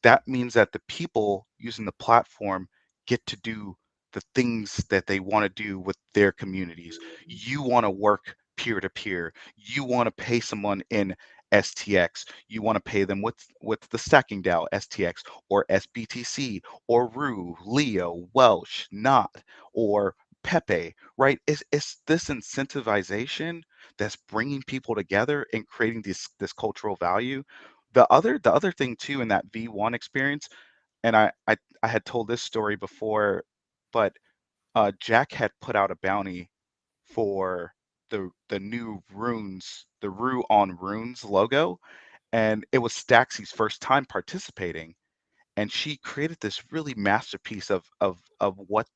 that means that the people using the platform get to do the things that they want to do with their communities. You want to work peer to peer. You want to pay someone in STX. You want to pay them with the stacking DAO STX or SBTC or Rue, Leo, Welsh, Not, or Pepe, right? It's this incentivization that's bringing people together and creating this cultural value. The other thing too in that V1 experience, and I had told this story before, but Jack had put out a bounty for the new runes, the Rue on Runes logo, and it was Staxy's first time participating, and she created this really masterpiece of what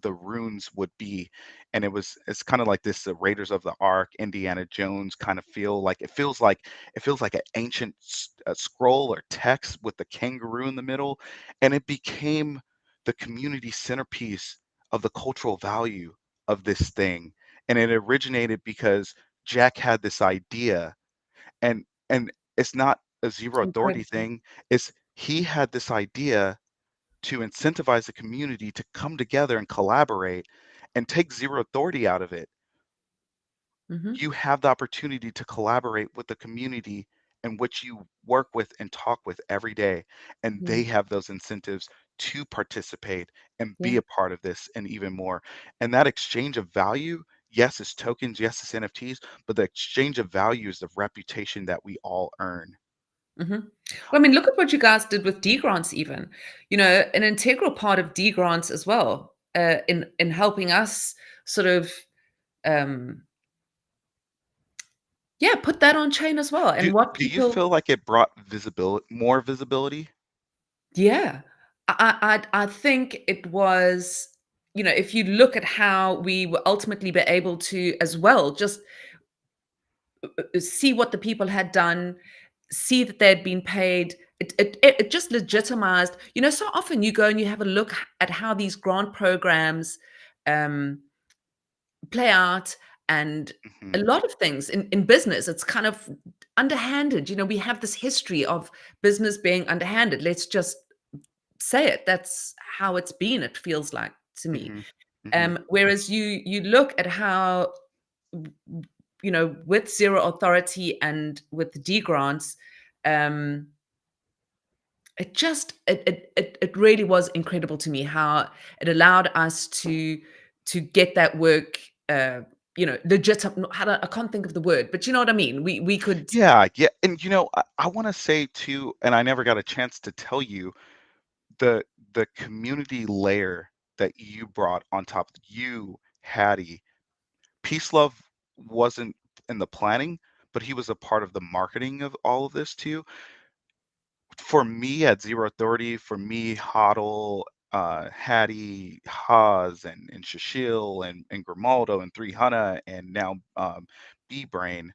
the runes would be, and it's kind of like this Raiders of the Ark, Indiana Jones kind of feel. Like it feels like an ancient scroll or text with the kangaroo in the middle, and it became the community centerpiece of the cultural value of this thing, and it originated because Jack had this idea, and it's not a it's zero authority incredible. thing. It's he had this idea to incentivize the community to come together and collaborate and take zero authority out of it. Mhm. You have the opportunity to collaborate with the community in which you work with and talk with every day, and they Mm, have those incentives to participate and be yeah. a part of this and even more. And that exchange of value, yes, it's tokens, yes, it's NFTs, but the exchange of value is the reputation that we all earn. Mhm. Well, I mean, look at what you guys did with D grants even. An integral part of D grants as well, in helping us sort of, um, yeah, put that on chain as well, Do and what do you people feel like it brought visibility, more visibility? yeah. I think it was, if you look at how we will ultimately be able to as well, just see what the people had done, see that they'd been paid. It just legitimized. So often you go and you have a look at how these grant programs um, play out, and a Mhm, lot of things in business, it's kind of underhanded. We have this history of business being underhanded. Let's just say it. That's how it's been. It feels like to me. mhm, mhm. Whereas you look at how with Zero Authority and with the D grants, um, it really was incredible to me how it allowed us to get that work, legit. I can't think of the word, but you know what I mean. We could, Yeah, yeah, and, I wanna say too, and I never got a chance to tell you, the the community layer that you brought on top, you, Hattie, Peace Love wasn't in the planning, but he was a part of the marketing of all of this too. For me at Zero Authority, for me, Hoddle, Hattie, Haas, and Shashil, and Grimaldo, and 300, and now B-Brain,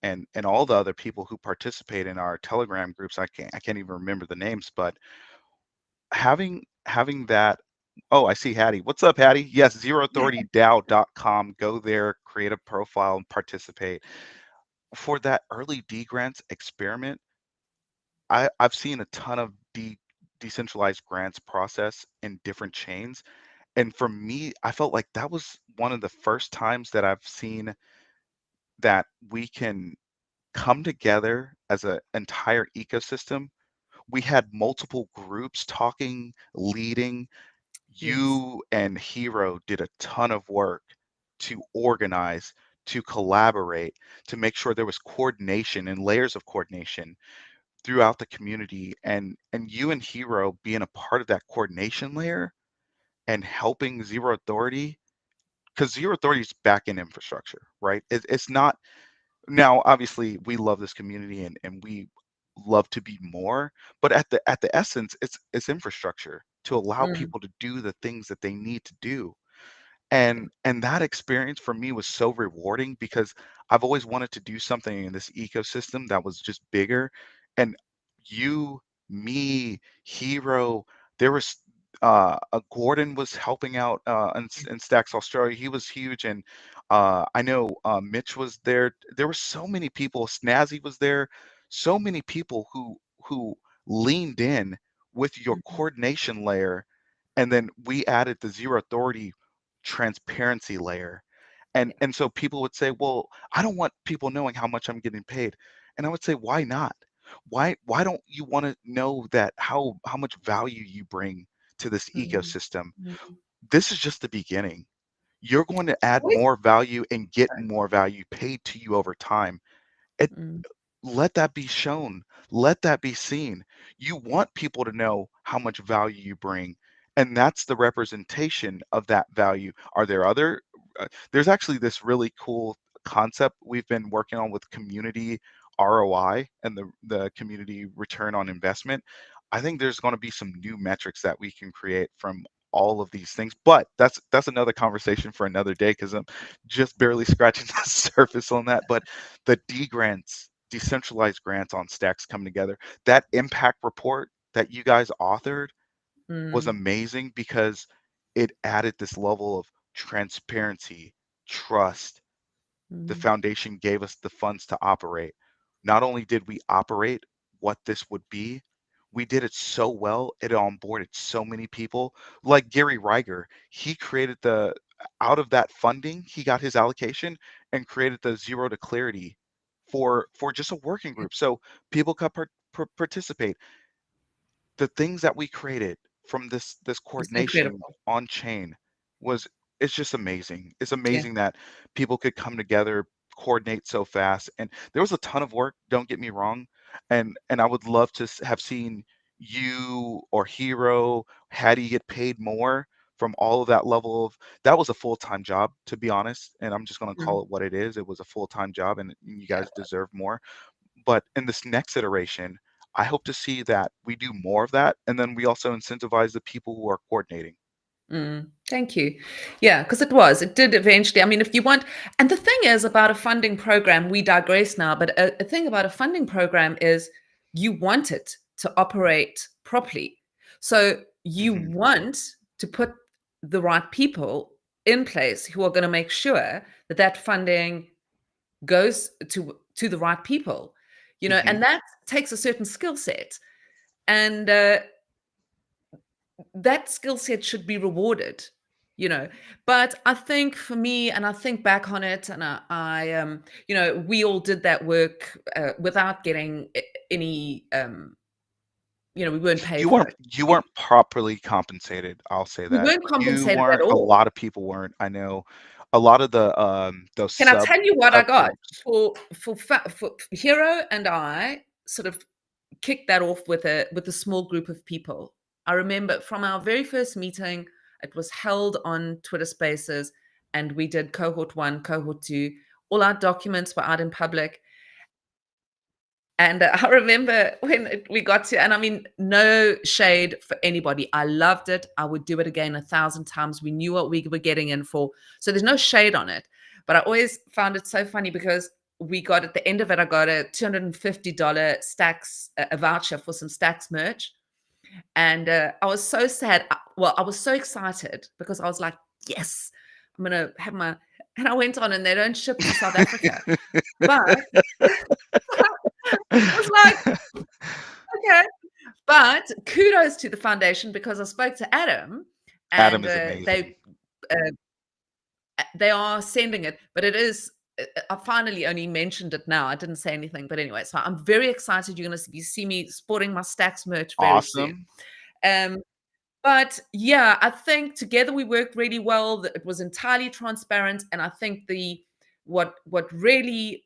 and all the other people who participate in our Telegram groups. I can't even remember the names, but having that. Oh, I see Hattie. What's up, Hattie? Yes, zeroauthorityDAO.com. Go there, create a profile, and participate. For that early D grants experiment, I've seen a ton of decentralized grants process in different chains. And for me, I felt like that was one of the first times that I've seen that we can come together as an entire ecosystem. We had multiple groups talking, leading. Yes. You and Hero did a ton of work to organize, to collaborate, to make sure there was coordination and layers of coordination throughout the community. And you and Hero being a part of that coordination layer and helping Zero Authority, because Zero Authority is back in infrastructure, right? It's not now, obviously, we love this community and we love to be more, but at the essence, it's infrastructure to allow Mm, people to do the things that they need to do. And that experience for me was so rewarding because I've always wanted to do something in this ecosystem that was just bigger. And you, me, Hero, there was Gordon was helping out in Stacks Australia. He was huge, and I know Mitch was there. There were so many people. Snazzy was there. So many people who leaned in with your mhm, coordination layer, and then we added the Zero Authority transparency layer. yeah. And so people would say, well, I don't want people knowing how much I'm getting paid. And I would say, why not? Why don't you want to know that how much value you bring to this Mm, ecosystem? mm. This is just the beginning. You're going to add Always. more value and get more value paid to you over time. Mm, Let that be shown. Let that be seen. You want people to know how much value you bring, and that's the representation of that value. Are there other? There's actually this really cool concept we've been working on with community ROI and the community return on investment. I think there's going to be some new metrics that we can create from all of these things, but that's another conversation for another day because I'm just barely scratching the surface on that. But the D grants, decentralized grants on Stacks coming together. That impact report that you guys authored was mm, amazing because it added this level of transparency, trust. The mm, foundation gave us the funds to operate. Not only did we operate what this would be, we did it so well, it onboarded so many people. Like Gary Reiger, he created out of that funding, he got his allocation and created the Zero to Clarity for just a working yeah. group. So people could participate. The things that we created from this It's coordination incredible. on chain was it's just amazing. It's Yeah. amazing that people could come together, coordinate so fast, and there was a ton of work. Don't get me wrong, and I would love to have seen you or Hero, Hattie get paid more from all of that level of that was a full-time job, to be honest, and I'm just going to call Mm, it what it is. It was a full-time job, and you yeah. guys deserve more. But in this next iteration, I hope to see that we do more of that, and then we also incentivize the people who are coordinating. Mm, thank you. Yeah, because it did eventually. I mean, if you want, and the thing is about a funding program, we digress now, but a thing about a funding program is you want it to operate properly. So you Mhm. want to put the right people in place who are going to make sure that that funding goes to the right people, Mhm. and that takes a certain skill set. And that skill set should be rewarded you know but I think for me, and I think back on it, and we all did that work without getting any we weren't paid for it. You weren't properly compensated, I'll say We that. weren't You compensated at weren't, a all. lot of people weren't. I know a lot of the those Can I tell you what I sub got groups. for Hero and I sort of kicked that off with a small group of people. I remember from our very first meeting, it was held on Twitter Spaces, and we did cohort 1, cohort 2. All our documents were out in public. And I remember when we got to, and I mean, no shade for anybody. I loved it. I would do it again 1,000 times. We knew what we were getting in for. So there's no shade on it. But I always found it so funny because we got at the end of it, I got a $250 Stacks, a voucher for some Stacks merch. And I was so sad. Well, I was so excited because I was like, yes, I'm going to have my, and I went on and they don't ship to South Africa. But I was like, okay. But kudos to the foundation because I spoke to Adam Adam and is amazing. they are sending it, but it is. I finally only mentioned it now. I didn't say anything, but anyway, so I'm very excited. You're going to see me sporting my Stacks merch very soon. Awesome. Um, But yeah, I think together we worked really well. It was entirely transparent, and I think what really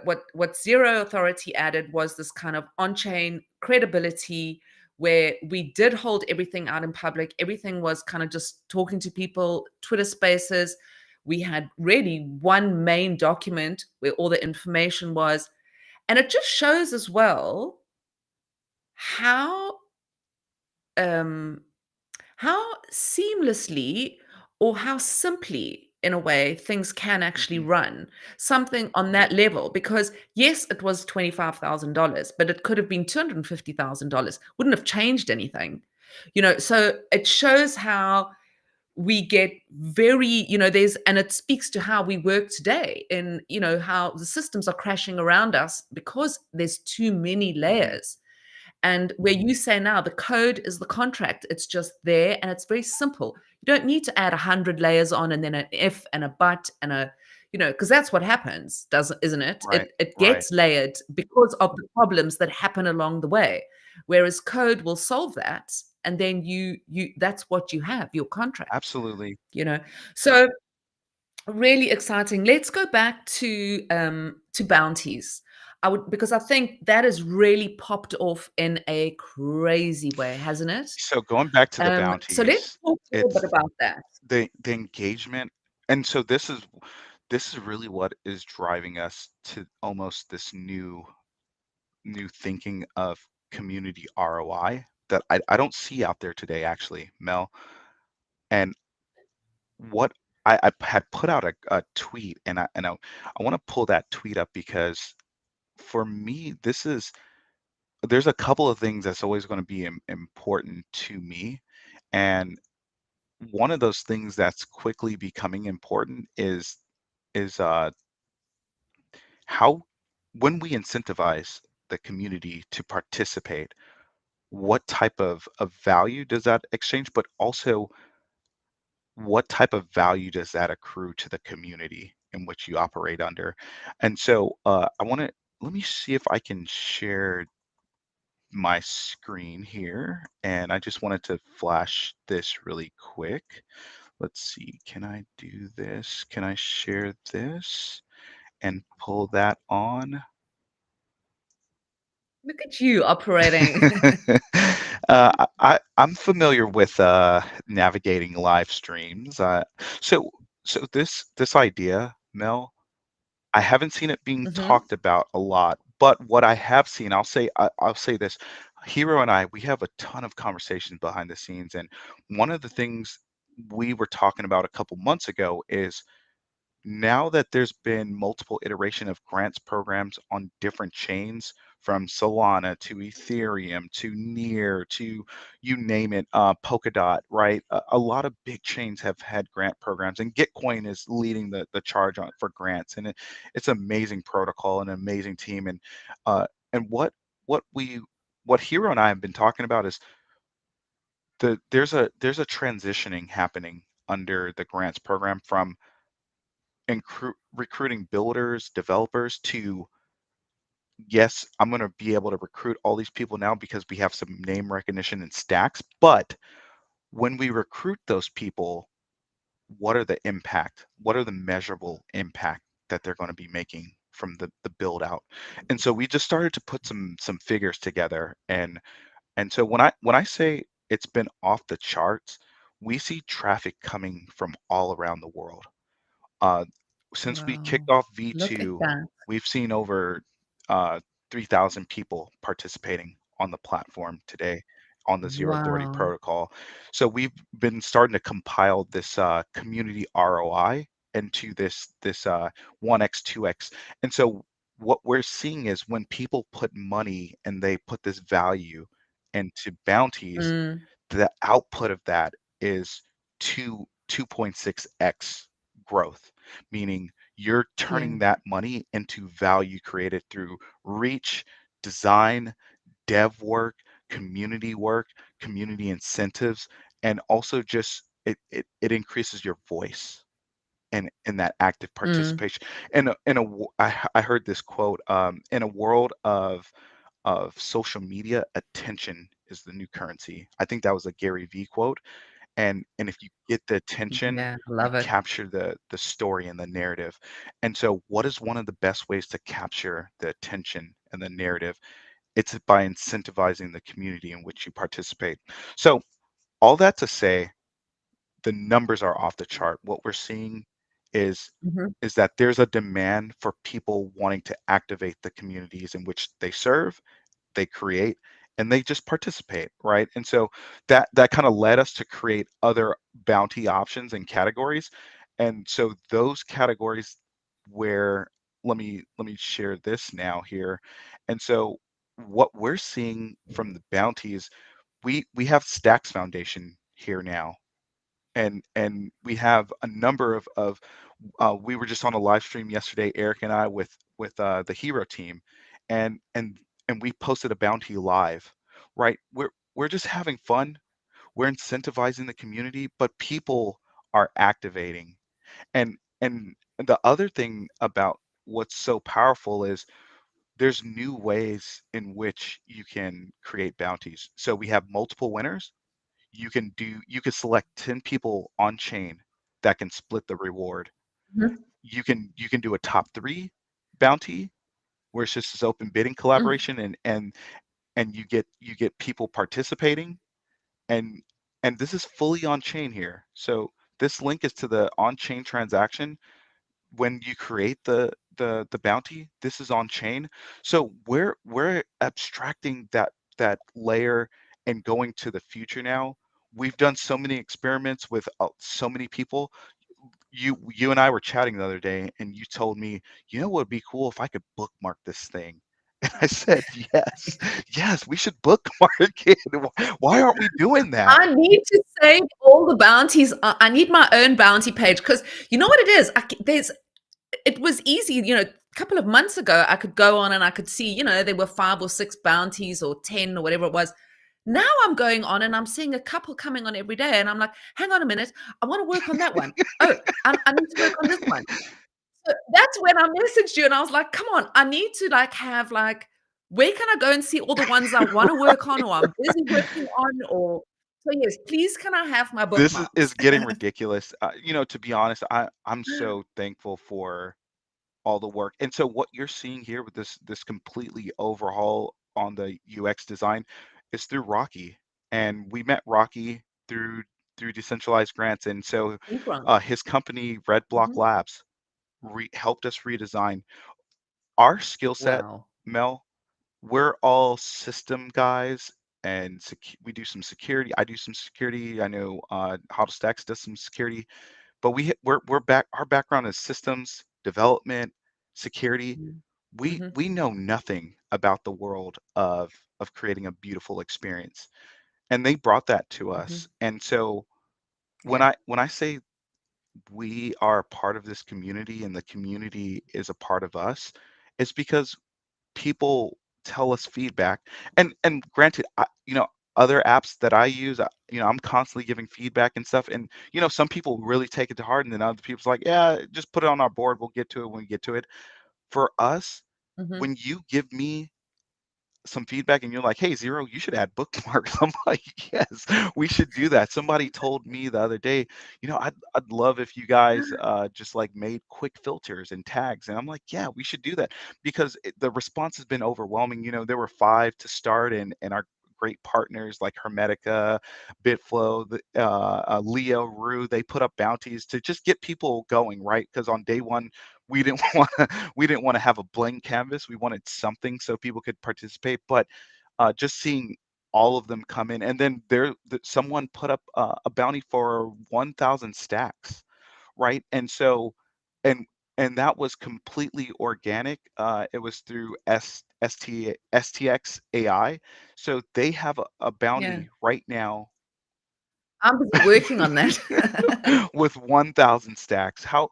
what Zero Authority added was this kind of on-chain credibility where we did hold everything out in public. Everything was kind of just talking to people, Twitter Spaces. We had really one main document where all the information was, and it just shows as well how um how seamlessly or how simply in a way things can actually Mhm. run something on that level, because yes, it was $25,000, but it could have been $250,000, wouldn't have changed anything, so it shows how we get very, there's, and it speaks to how we work today, and how the systems are crashing around us because there's too many Mhm. layers. And where you say now the code is the contract, it's just there and it's very simple. You don't need to add 100 layers on and then an if and a but and because that's what happens, doesn't isn't it? Right, It right. gets layered because of the problems that happen along the way. Whereas code will solve that, and then you that's what you have, your contract, Absolutely. you know. So really exciting. Let's go back to bounties. I would, because I think that has really popped off in a crazy way, hasn't it? So going back to the So let's bounties, talk a little bit it's about that. the engagement, and so this is really what is driving us to almost this new thinking of community ROI that I don't see out there today, actually, Mel. And what I had put out a tweet, and I want to pull that tweet up because for me, there's a couple of things that's always going to be important to me. And one of those things that's quickly becoming important is how when we incentivize the community to participate, what type of value does that exchange, but also what type of value does that accrue to the community in which you operate under? And so I want to let me see if I can share my screen here, and I just wanted to flash this really quick. Let's see, can I do this? Can I share this and pull that on? Look at you operating. I'm familiar with navigating live streams. So so this idea, Mel, I haven't seen it being Hmm. talked about a lot, but what I have seen, I'll say this, Hero and I, we have a ton of conversations behind the scenes, and one of the things we were talking about a couple months ago is now that there's been multiple iteration of grants programs on different chains from Solana to Ethereum to Near to you name it, Polkadot, right? A lot of big chains have had grant programs, and Gitcoin is leading the charge on for grants, and it's an amazing protocol and an amazing team. And what we what Hero and I have been talking about is there's a transitioning happening under the grants program from recruiting builders, developers to, yes, I'm going to be able to recruit all these people now because we have some name recognition and stacks. But when we recruit those people, what are the impact? What are the measurable impact that they're going to be making from the build out? And so we just started to put some figures together. And so when I say it's been off the charts, we see traffic coming from all around the world. Uh, since we kicked Wow. off Look at V2, that. we've seen over 3,000 people participating on the platform today on the Zero Authority Wow. protocol. So we've been starting to compile this community ROI into this 1x, 2x. And so what we're seeing is when people put money and they put this value into bounties, Mm. the output of that is 2.6x growth, meaning you're Yeah. turning that money into value created through reach, design, dev work, community incentives, and also just it increases your voice and in that active Mm. participation. I heard this quote, in a world of social media, attention is the new currency. I think that was a Gary Vee quote. And if you get the attention, Yeah, I you love it. capture the story and the narrative. And so what is one of the best ways to capture the attention and the narrative? It's by incentivizing the community in which you participate. So all that to say, the numbers are off the chart. What we're seeing is Mhm. is that there's a demand for people wanting to activate the communities in which they serve, they create, and they just participate, right? And so that kind of led us to create other bounty options and categories. And so those categories where let me share this now here. And so what we're seeing from the bounties, we have Stacks Foundation here now, and we have a number of we were just on a live stream yesterday, Eric and I, with the Hero team, and and and we posted a bounty live, right? We're just having fun. We're incentivizing the community, but people are activating. And the other thing about what's so powerful is there's new ways in which you can create bounties. So we have multiple winners. You can select 10 people on chain that can split the reward. Mhm. You can do a top 3 bounty where it's just this open bidding Mm. collaboration, and you get people participating, and this is fully on chain here. So this link is to the on chain transaction. When you create the bounty, this is on chain. So we're abstracting that layer and going to the future now. We've done so many experiments with so many people. You and I were chatting the other day, and you told me, you know what would be cool if I could bookmark this thing. And I said, yes, yes, we should bookmark it. Why aren't we doing that? I need to save all the bounties. I need my own bounty page because you know what it is? It was easy, a couple of months ago, I could go on and I could see, there were 5 or 6 bounties or 10 or whatever it was. Now I'm going on and I'm seeing a couple coming on every day, and I'm like, "Hang on a minute, I wanna work on that one. Oh, I need to work on this one." So that's when I messaged you and I was like, "Come on, I need to, like, have, like, where can I go and see all the ones I wanna work on or I'm busy working on, or" so yes, please can I have my This is bookmarks? getting ridiculous. To be honest, I'm so thankful for all the work. And so what you're seeing here with this completely overhaul on the UX design is through Rocky. And we met Rocky through decentralized grants. And so Ephron. his company, Red Block Mhm. Labs, helped us redesign our skill set. Wow. Mel, we're all system guys, and we do some security. I do some security. I know Stacks does some security, but we're back. Our background is systems development, security. Mm. we Mhm. we know nothing about the world of creating a beautiful experience, and they brought that to Mhm. us. And so when Yeah. I say we are a part of this community and the community is a part of us, it's because people tell us feedback. And granted, other apps that I use, I'm constantly giving feedback and stuff, and some people really take it to heart, and then other people's like, yeah, just put it on our board, we'll get to it when we get to it. For us, Mhm. when you give me some feedback and you're like, hey, Zero, you should add bookmarks. I'm like, yes, we should do that. Somebody told me the other day, I'd love if you guys just like made quick filters and tags. And I'm like, yeah, we should do that because the response has been overwhelming. There were 5 to start, and our great partners like Hermetica, Bitflow, Leo, Rue, they put up bounties to just get people going, right? Because on day one, we didn't want to we didn't want to have a blank canvas. We wanted something so people could participate. But just seeing all of them come in, and then someone put up a bounty for 1,000 stacks, right? And so, and that was completely organic. It was through STX AI. So they have a Yeah. bounty right now I'm busy working on that. with 1,000 stacks. How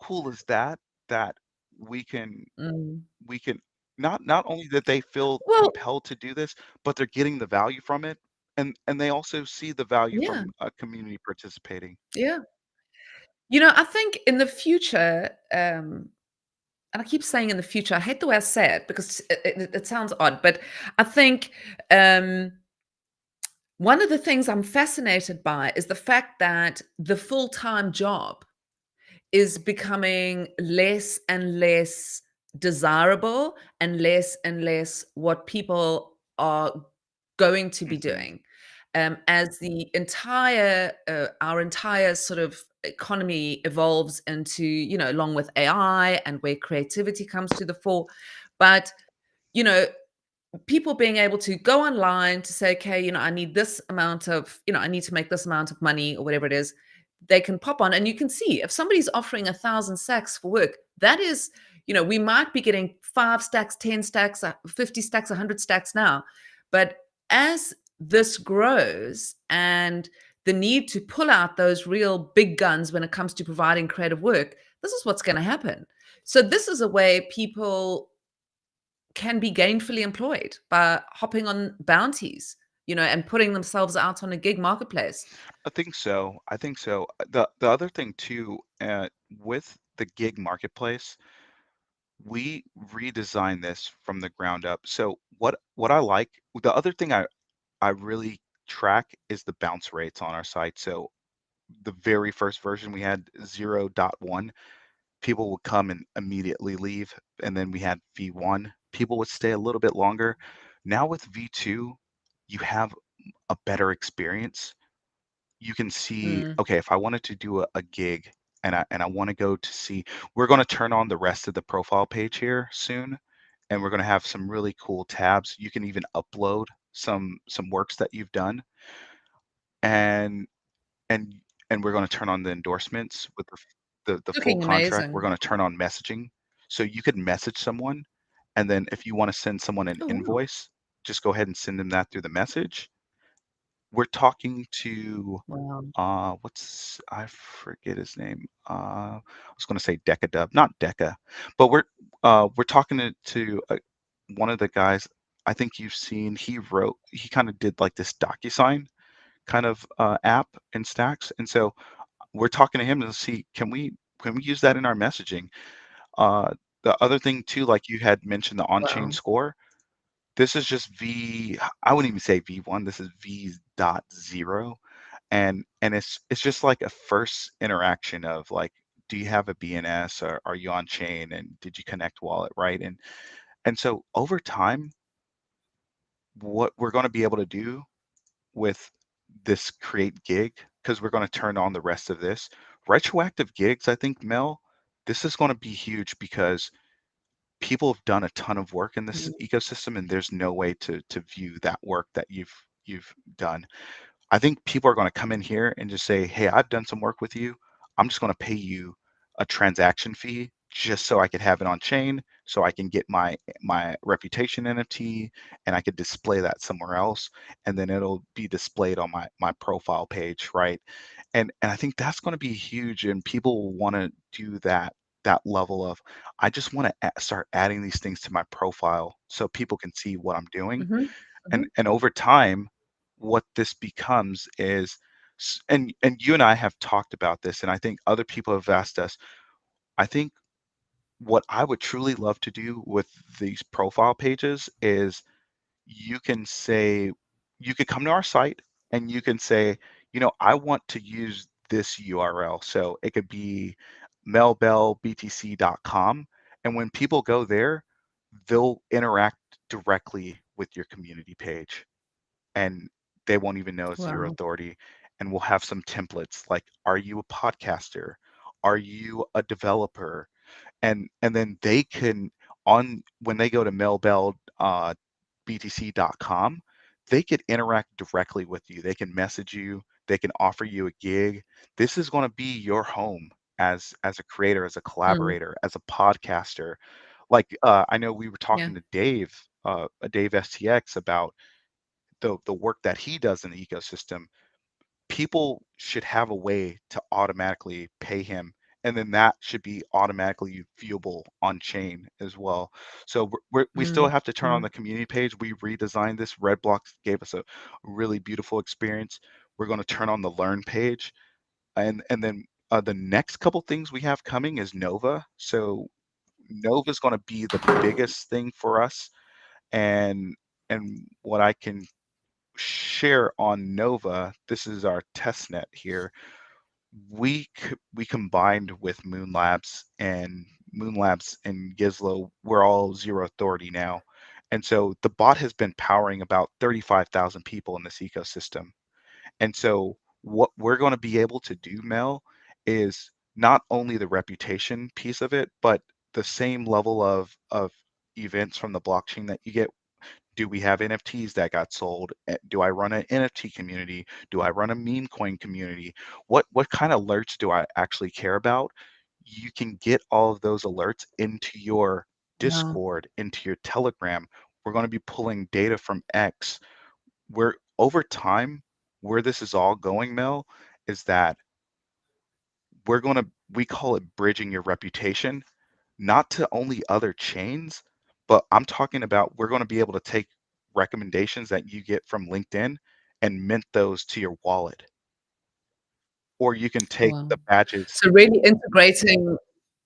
cool is that? That we can Mm. we can not only that they feel Well, compelled to do this, but they're getting the value from it, and they also see the value yeah, from a community participating. yeah. I think in the future, and I keep saying in the future, I hate the way I say it because it sounds odd, but I think um, one of the things I'm fascinated by is the fact that the full-time job is becoming less and less desirable and less what people are going to be Mhm. doing. As the entire our entire sort of economy evolves into, along with AI and where creativity comes to the fore. But you know people being able to go online to say, okay, I need this amount of, I need to make this amount of money or whatever it is. They can pop on and you can see if somebody's offering 1,000 stacks for work, that is, we might be getting 5 stacks, 10 stacks, 50 stacks, 100 stacks now. But as this grows and the need to pull out those real big guns when it comes to providing creative work, this is what's going to happen. So this is a way people can be gainfully employed by hopping on bounties, and putting themselves out on a gig marketplace. I think so. I think so. The other thing too, with the gig marketplace, we redesigned this from the ground up. So what I like, the other thing I really track is the bounce rates on our site. So the very first version we had 0.1, people would come and immediately leave, and then we had V1, people would stay a little bit longer. Now with V2, you have a better experience. You can see, Mm, okay, if I wanted to do a gig and I want to go to see, we're going to turn on the rest of the profile page here soon, and we're going to have some really cool tabs. You can even upload some works that you've done, and and and we're going to turn on the endorsements with the full looking contract. We're amazing. going to turn on messaging, so you could message someone, and then if you want to send someone an Oh, wow. invoice, just go ahead and send them that through the message. We're talking to Wow. what's I forget his name. I was going to say Decadub, not Deca, but we're talking to one of the guys. I think you've seen. He kind of did like this DocuSign kind of app in Stacks, and so we're talking to him to see can we use that in our messaging. Uh, the other thing too, like you had mentioned, the on-chain Wow. score. This is just I wouldn't even say V1. This is V.0, and it's just like a first interaction of like, do you have a BNS, or are you on chain, and did you connect wallet, right? And so over time, what we're going to be able to do with this create gig, because we're going to turn on the rest of this retroactive gigs, I think, Mel, this is going to be huge because people have done a ton of work in this Mm, ecosystem, and there's no way to view that work that you've done. I think people are going to come in here and just say, "Hey, I've done some work with you. I'm just going to pay you a transaction fee just so I could have it on chain, so I can get my reputation NFT, and I could display that somewhere else, and then it'll be displayed on my profile page, right?" And I think that's going to be huge, and people will want to do that level of, I just want to start adding these things to my profile so people can see what I'm doing. mhm, and mhm, and over time, what this becomes is, and you and I have talked about this, and I think other people have asked us. I think what I would truly love to do with these profile pages is, you can say, you could come to our site and you can say, I want to use this URL. So it could be melbellbtc.com. And when people go there, they'll interact directly with your community page, and they won't even know it's Zero wow. Authority. And we'll have some templates like, are you a podcaster? Are you a developer? And then they can, on when they go to melbell btc.com, they could interact directly with you. They can message you, they can offer you a gig. This is going to be your home as a creator, as a Mm, collaborator, as a podcaster. Like, I know we were Yeah. talking to Dave, Dave STX, about the work that he does in the ecosystem. People should have a way to automatically pay him, and then that should be automatically viewable on chain as well. So we still Mm, have to turn on mm. the community page. We redesigned this. Redblock gave us a really beautiful experience. We're going to turn on the learn page, and then the next couple things we have coming is Nova. So Nova is going to be the biggest thing for us, and what I can share on Nova, this is our test net here. We combined with Moon Labs and Gizlo. We're all Zero Authority now, and so the bot has been powering about 35,000 people in this ecosystem. And so what we're going to be able to do, Mel, is not only the reputation piece of it, but the same level of events from the blockchain that you get. Do we have NFTs that got sold? Do I run an NFT community? Do I run a meme coin community? What kind of alerts do I actually care about? You can get all of those alerts into your Wow. Discord, into your Telegram. We're going to be pulling data from X. Where over time, where this is all going, Mel, is that we call it bridging your reputation, not to only other chains, but I'm talking about we're going to be able to take recommendations that you get from LinkedIn and mint those to your wallet. Or you can take Wow. the badges. So really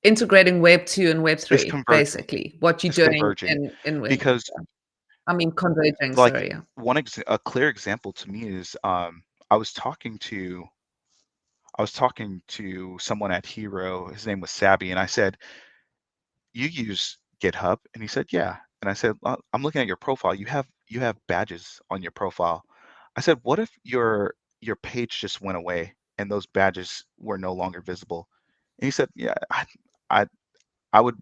integrating Web 2 and Web It's 3, converging. basically, what you're It's doing converging in Web, because, I mean, converging, like, sorry, yeah. a clear example to me is I was talking to someone at Hero. His name was Sabby, and I said, "You use GitHub?" And he said, "Yeah." And I said, "I'm looking at your profile. You have badges on your profile." I said, "What if your page just went away and those badges were no longer visible?" And he said, "Yeah, I I would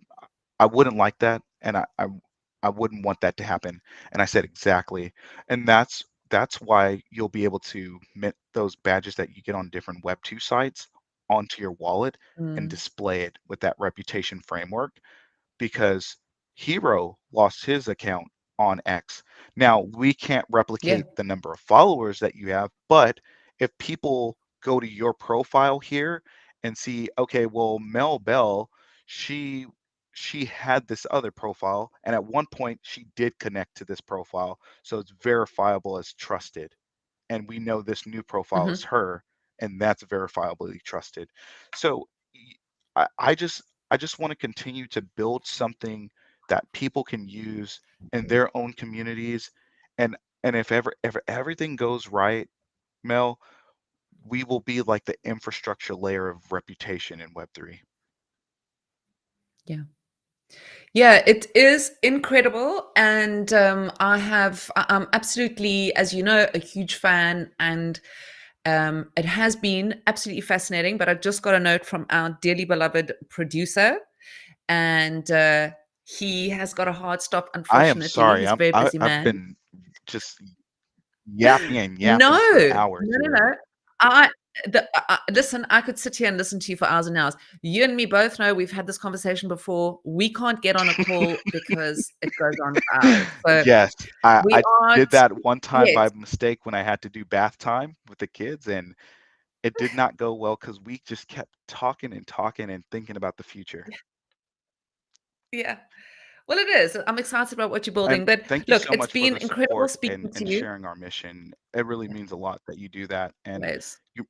I wouldn't like that, and I wouldn't want that to happen." And I said, "Exactly." And that's why you'll be able to mint those badges that you get on different Web2 sites onto your wallet and Mm, display it with that reputation framework, because Hero lost his account on X. Now, we can't yeah, replicate the number of followers that you have, but if people go to your profile here and see, okay, well, Mel Bell, she she had this other profile, and at one point she did connect to this profile, so it's verifiable as trusted, and we know this new profile is mhm, her, and that's verifiably trusted. So I just want to continue to build something that people can use in their own communities, and if everything goes right, Mel, we will be like the infrastructure layer of reputation in Web3. yeah. Yeah, it is incredible, and, I'm absolutely, as you know, a huge fan, and, it has been absolutely fascinating, but I just got a note from our dearly beloved producer, and, he has got a hard stop, I am unfortunately. sorry. He's a very busy I've man. been just yapping and No, yapping for no, hours no, here. no. I listen, I could sit here and listen to you for hours and hours. You and me both know we've had this conversation before. We can't get on a call because it goes on for hours. So Yes, we I are did that one time yes, by mistake when I had to do bath time with the kids, and it did not go well because we just kept talking and talking and thinking about the future. yeah. Well, it is. I'm excited about what you're And building. But thank you look, so it's much for been the incredible support speaking to and you. sharing our mission. It really Yeah, means a lot that you do that. And always. you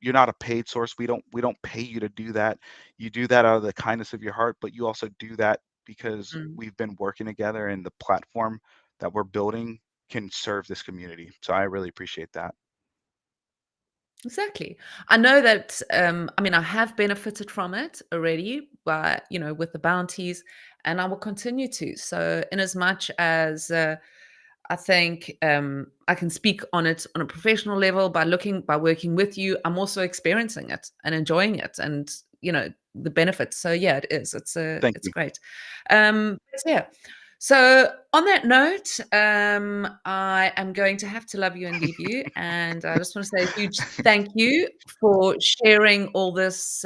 you're not a paid source. We don't pay you to do that. You do that out of the kindness of your heart, but you also do that because Mm. we've been working together, and the platform that we're building can serve this community. So I really appreciate that. Exactly. I know that, I mean, I have benefited from it already, but, with the bounties, and I will continue to. So, in as much as I think I can speak on it on a professional level by working with you, I'm also experiencing it and enjoying it, and the benefits. So yeah, it is. Thank It's you. great. Yeah. So on that note, I am going to have to love you and leave you, and I just want to say a huge thank you for sharing all this.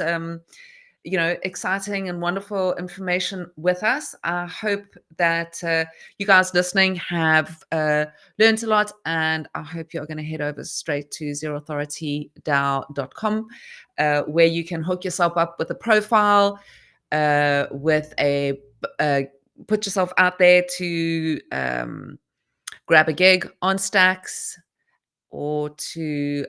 exciting and wonderful information with us. I hope that you guys listening have learned a lot, and I hope you're going to head over straight to zeroauthoritydao.com, where you can hook yourself up with a profile, with put yourself out there to grab a gig on Stacks, or to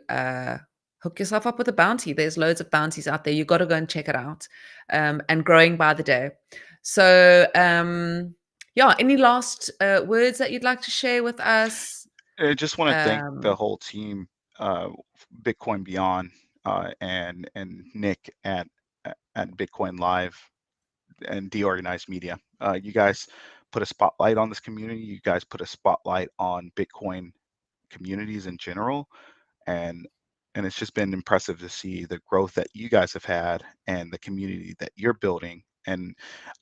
hook yourself up with a bounty. There's loads of bounties out there. You got to go and check it out, and growing by the day. So, yeah, any last words that you'd like to share with us? I just want to thank the Um, whole team, Bitcoin Beyond, and Nick at Bitcoin Live and Deorganized Media. You guys put a spotlight on this community. You guys put a spotlight on Bitcoin communities in general, and it's just been impressive to see the growth that you guys have had and the community that you're building. And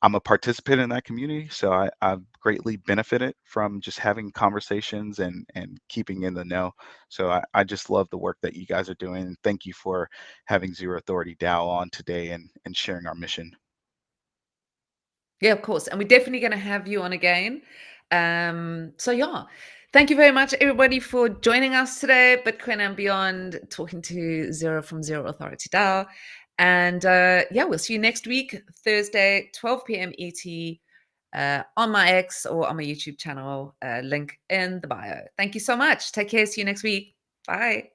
I'm a participant in that community, so I've greatly benefited from just having conversations and keeping in the know. So I just love the work that you guys are doing. And thank you for having Zero Authority DAO on today and sharing our mission. yeah, of course. And we're definitely going to have you on again. So, yeah, thank you very much, everybody, for joining us today. Bitcoin and Beyond, talking to Zero from Zero Authority DAO. And yeah, we'll see you next week, Thursday, 12 p.m. ET, on my X or on my YouTube channel, link in the bio. Thank you so much. Take care. See you next week. Bye.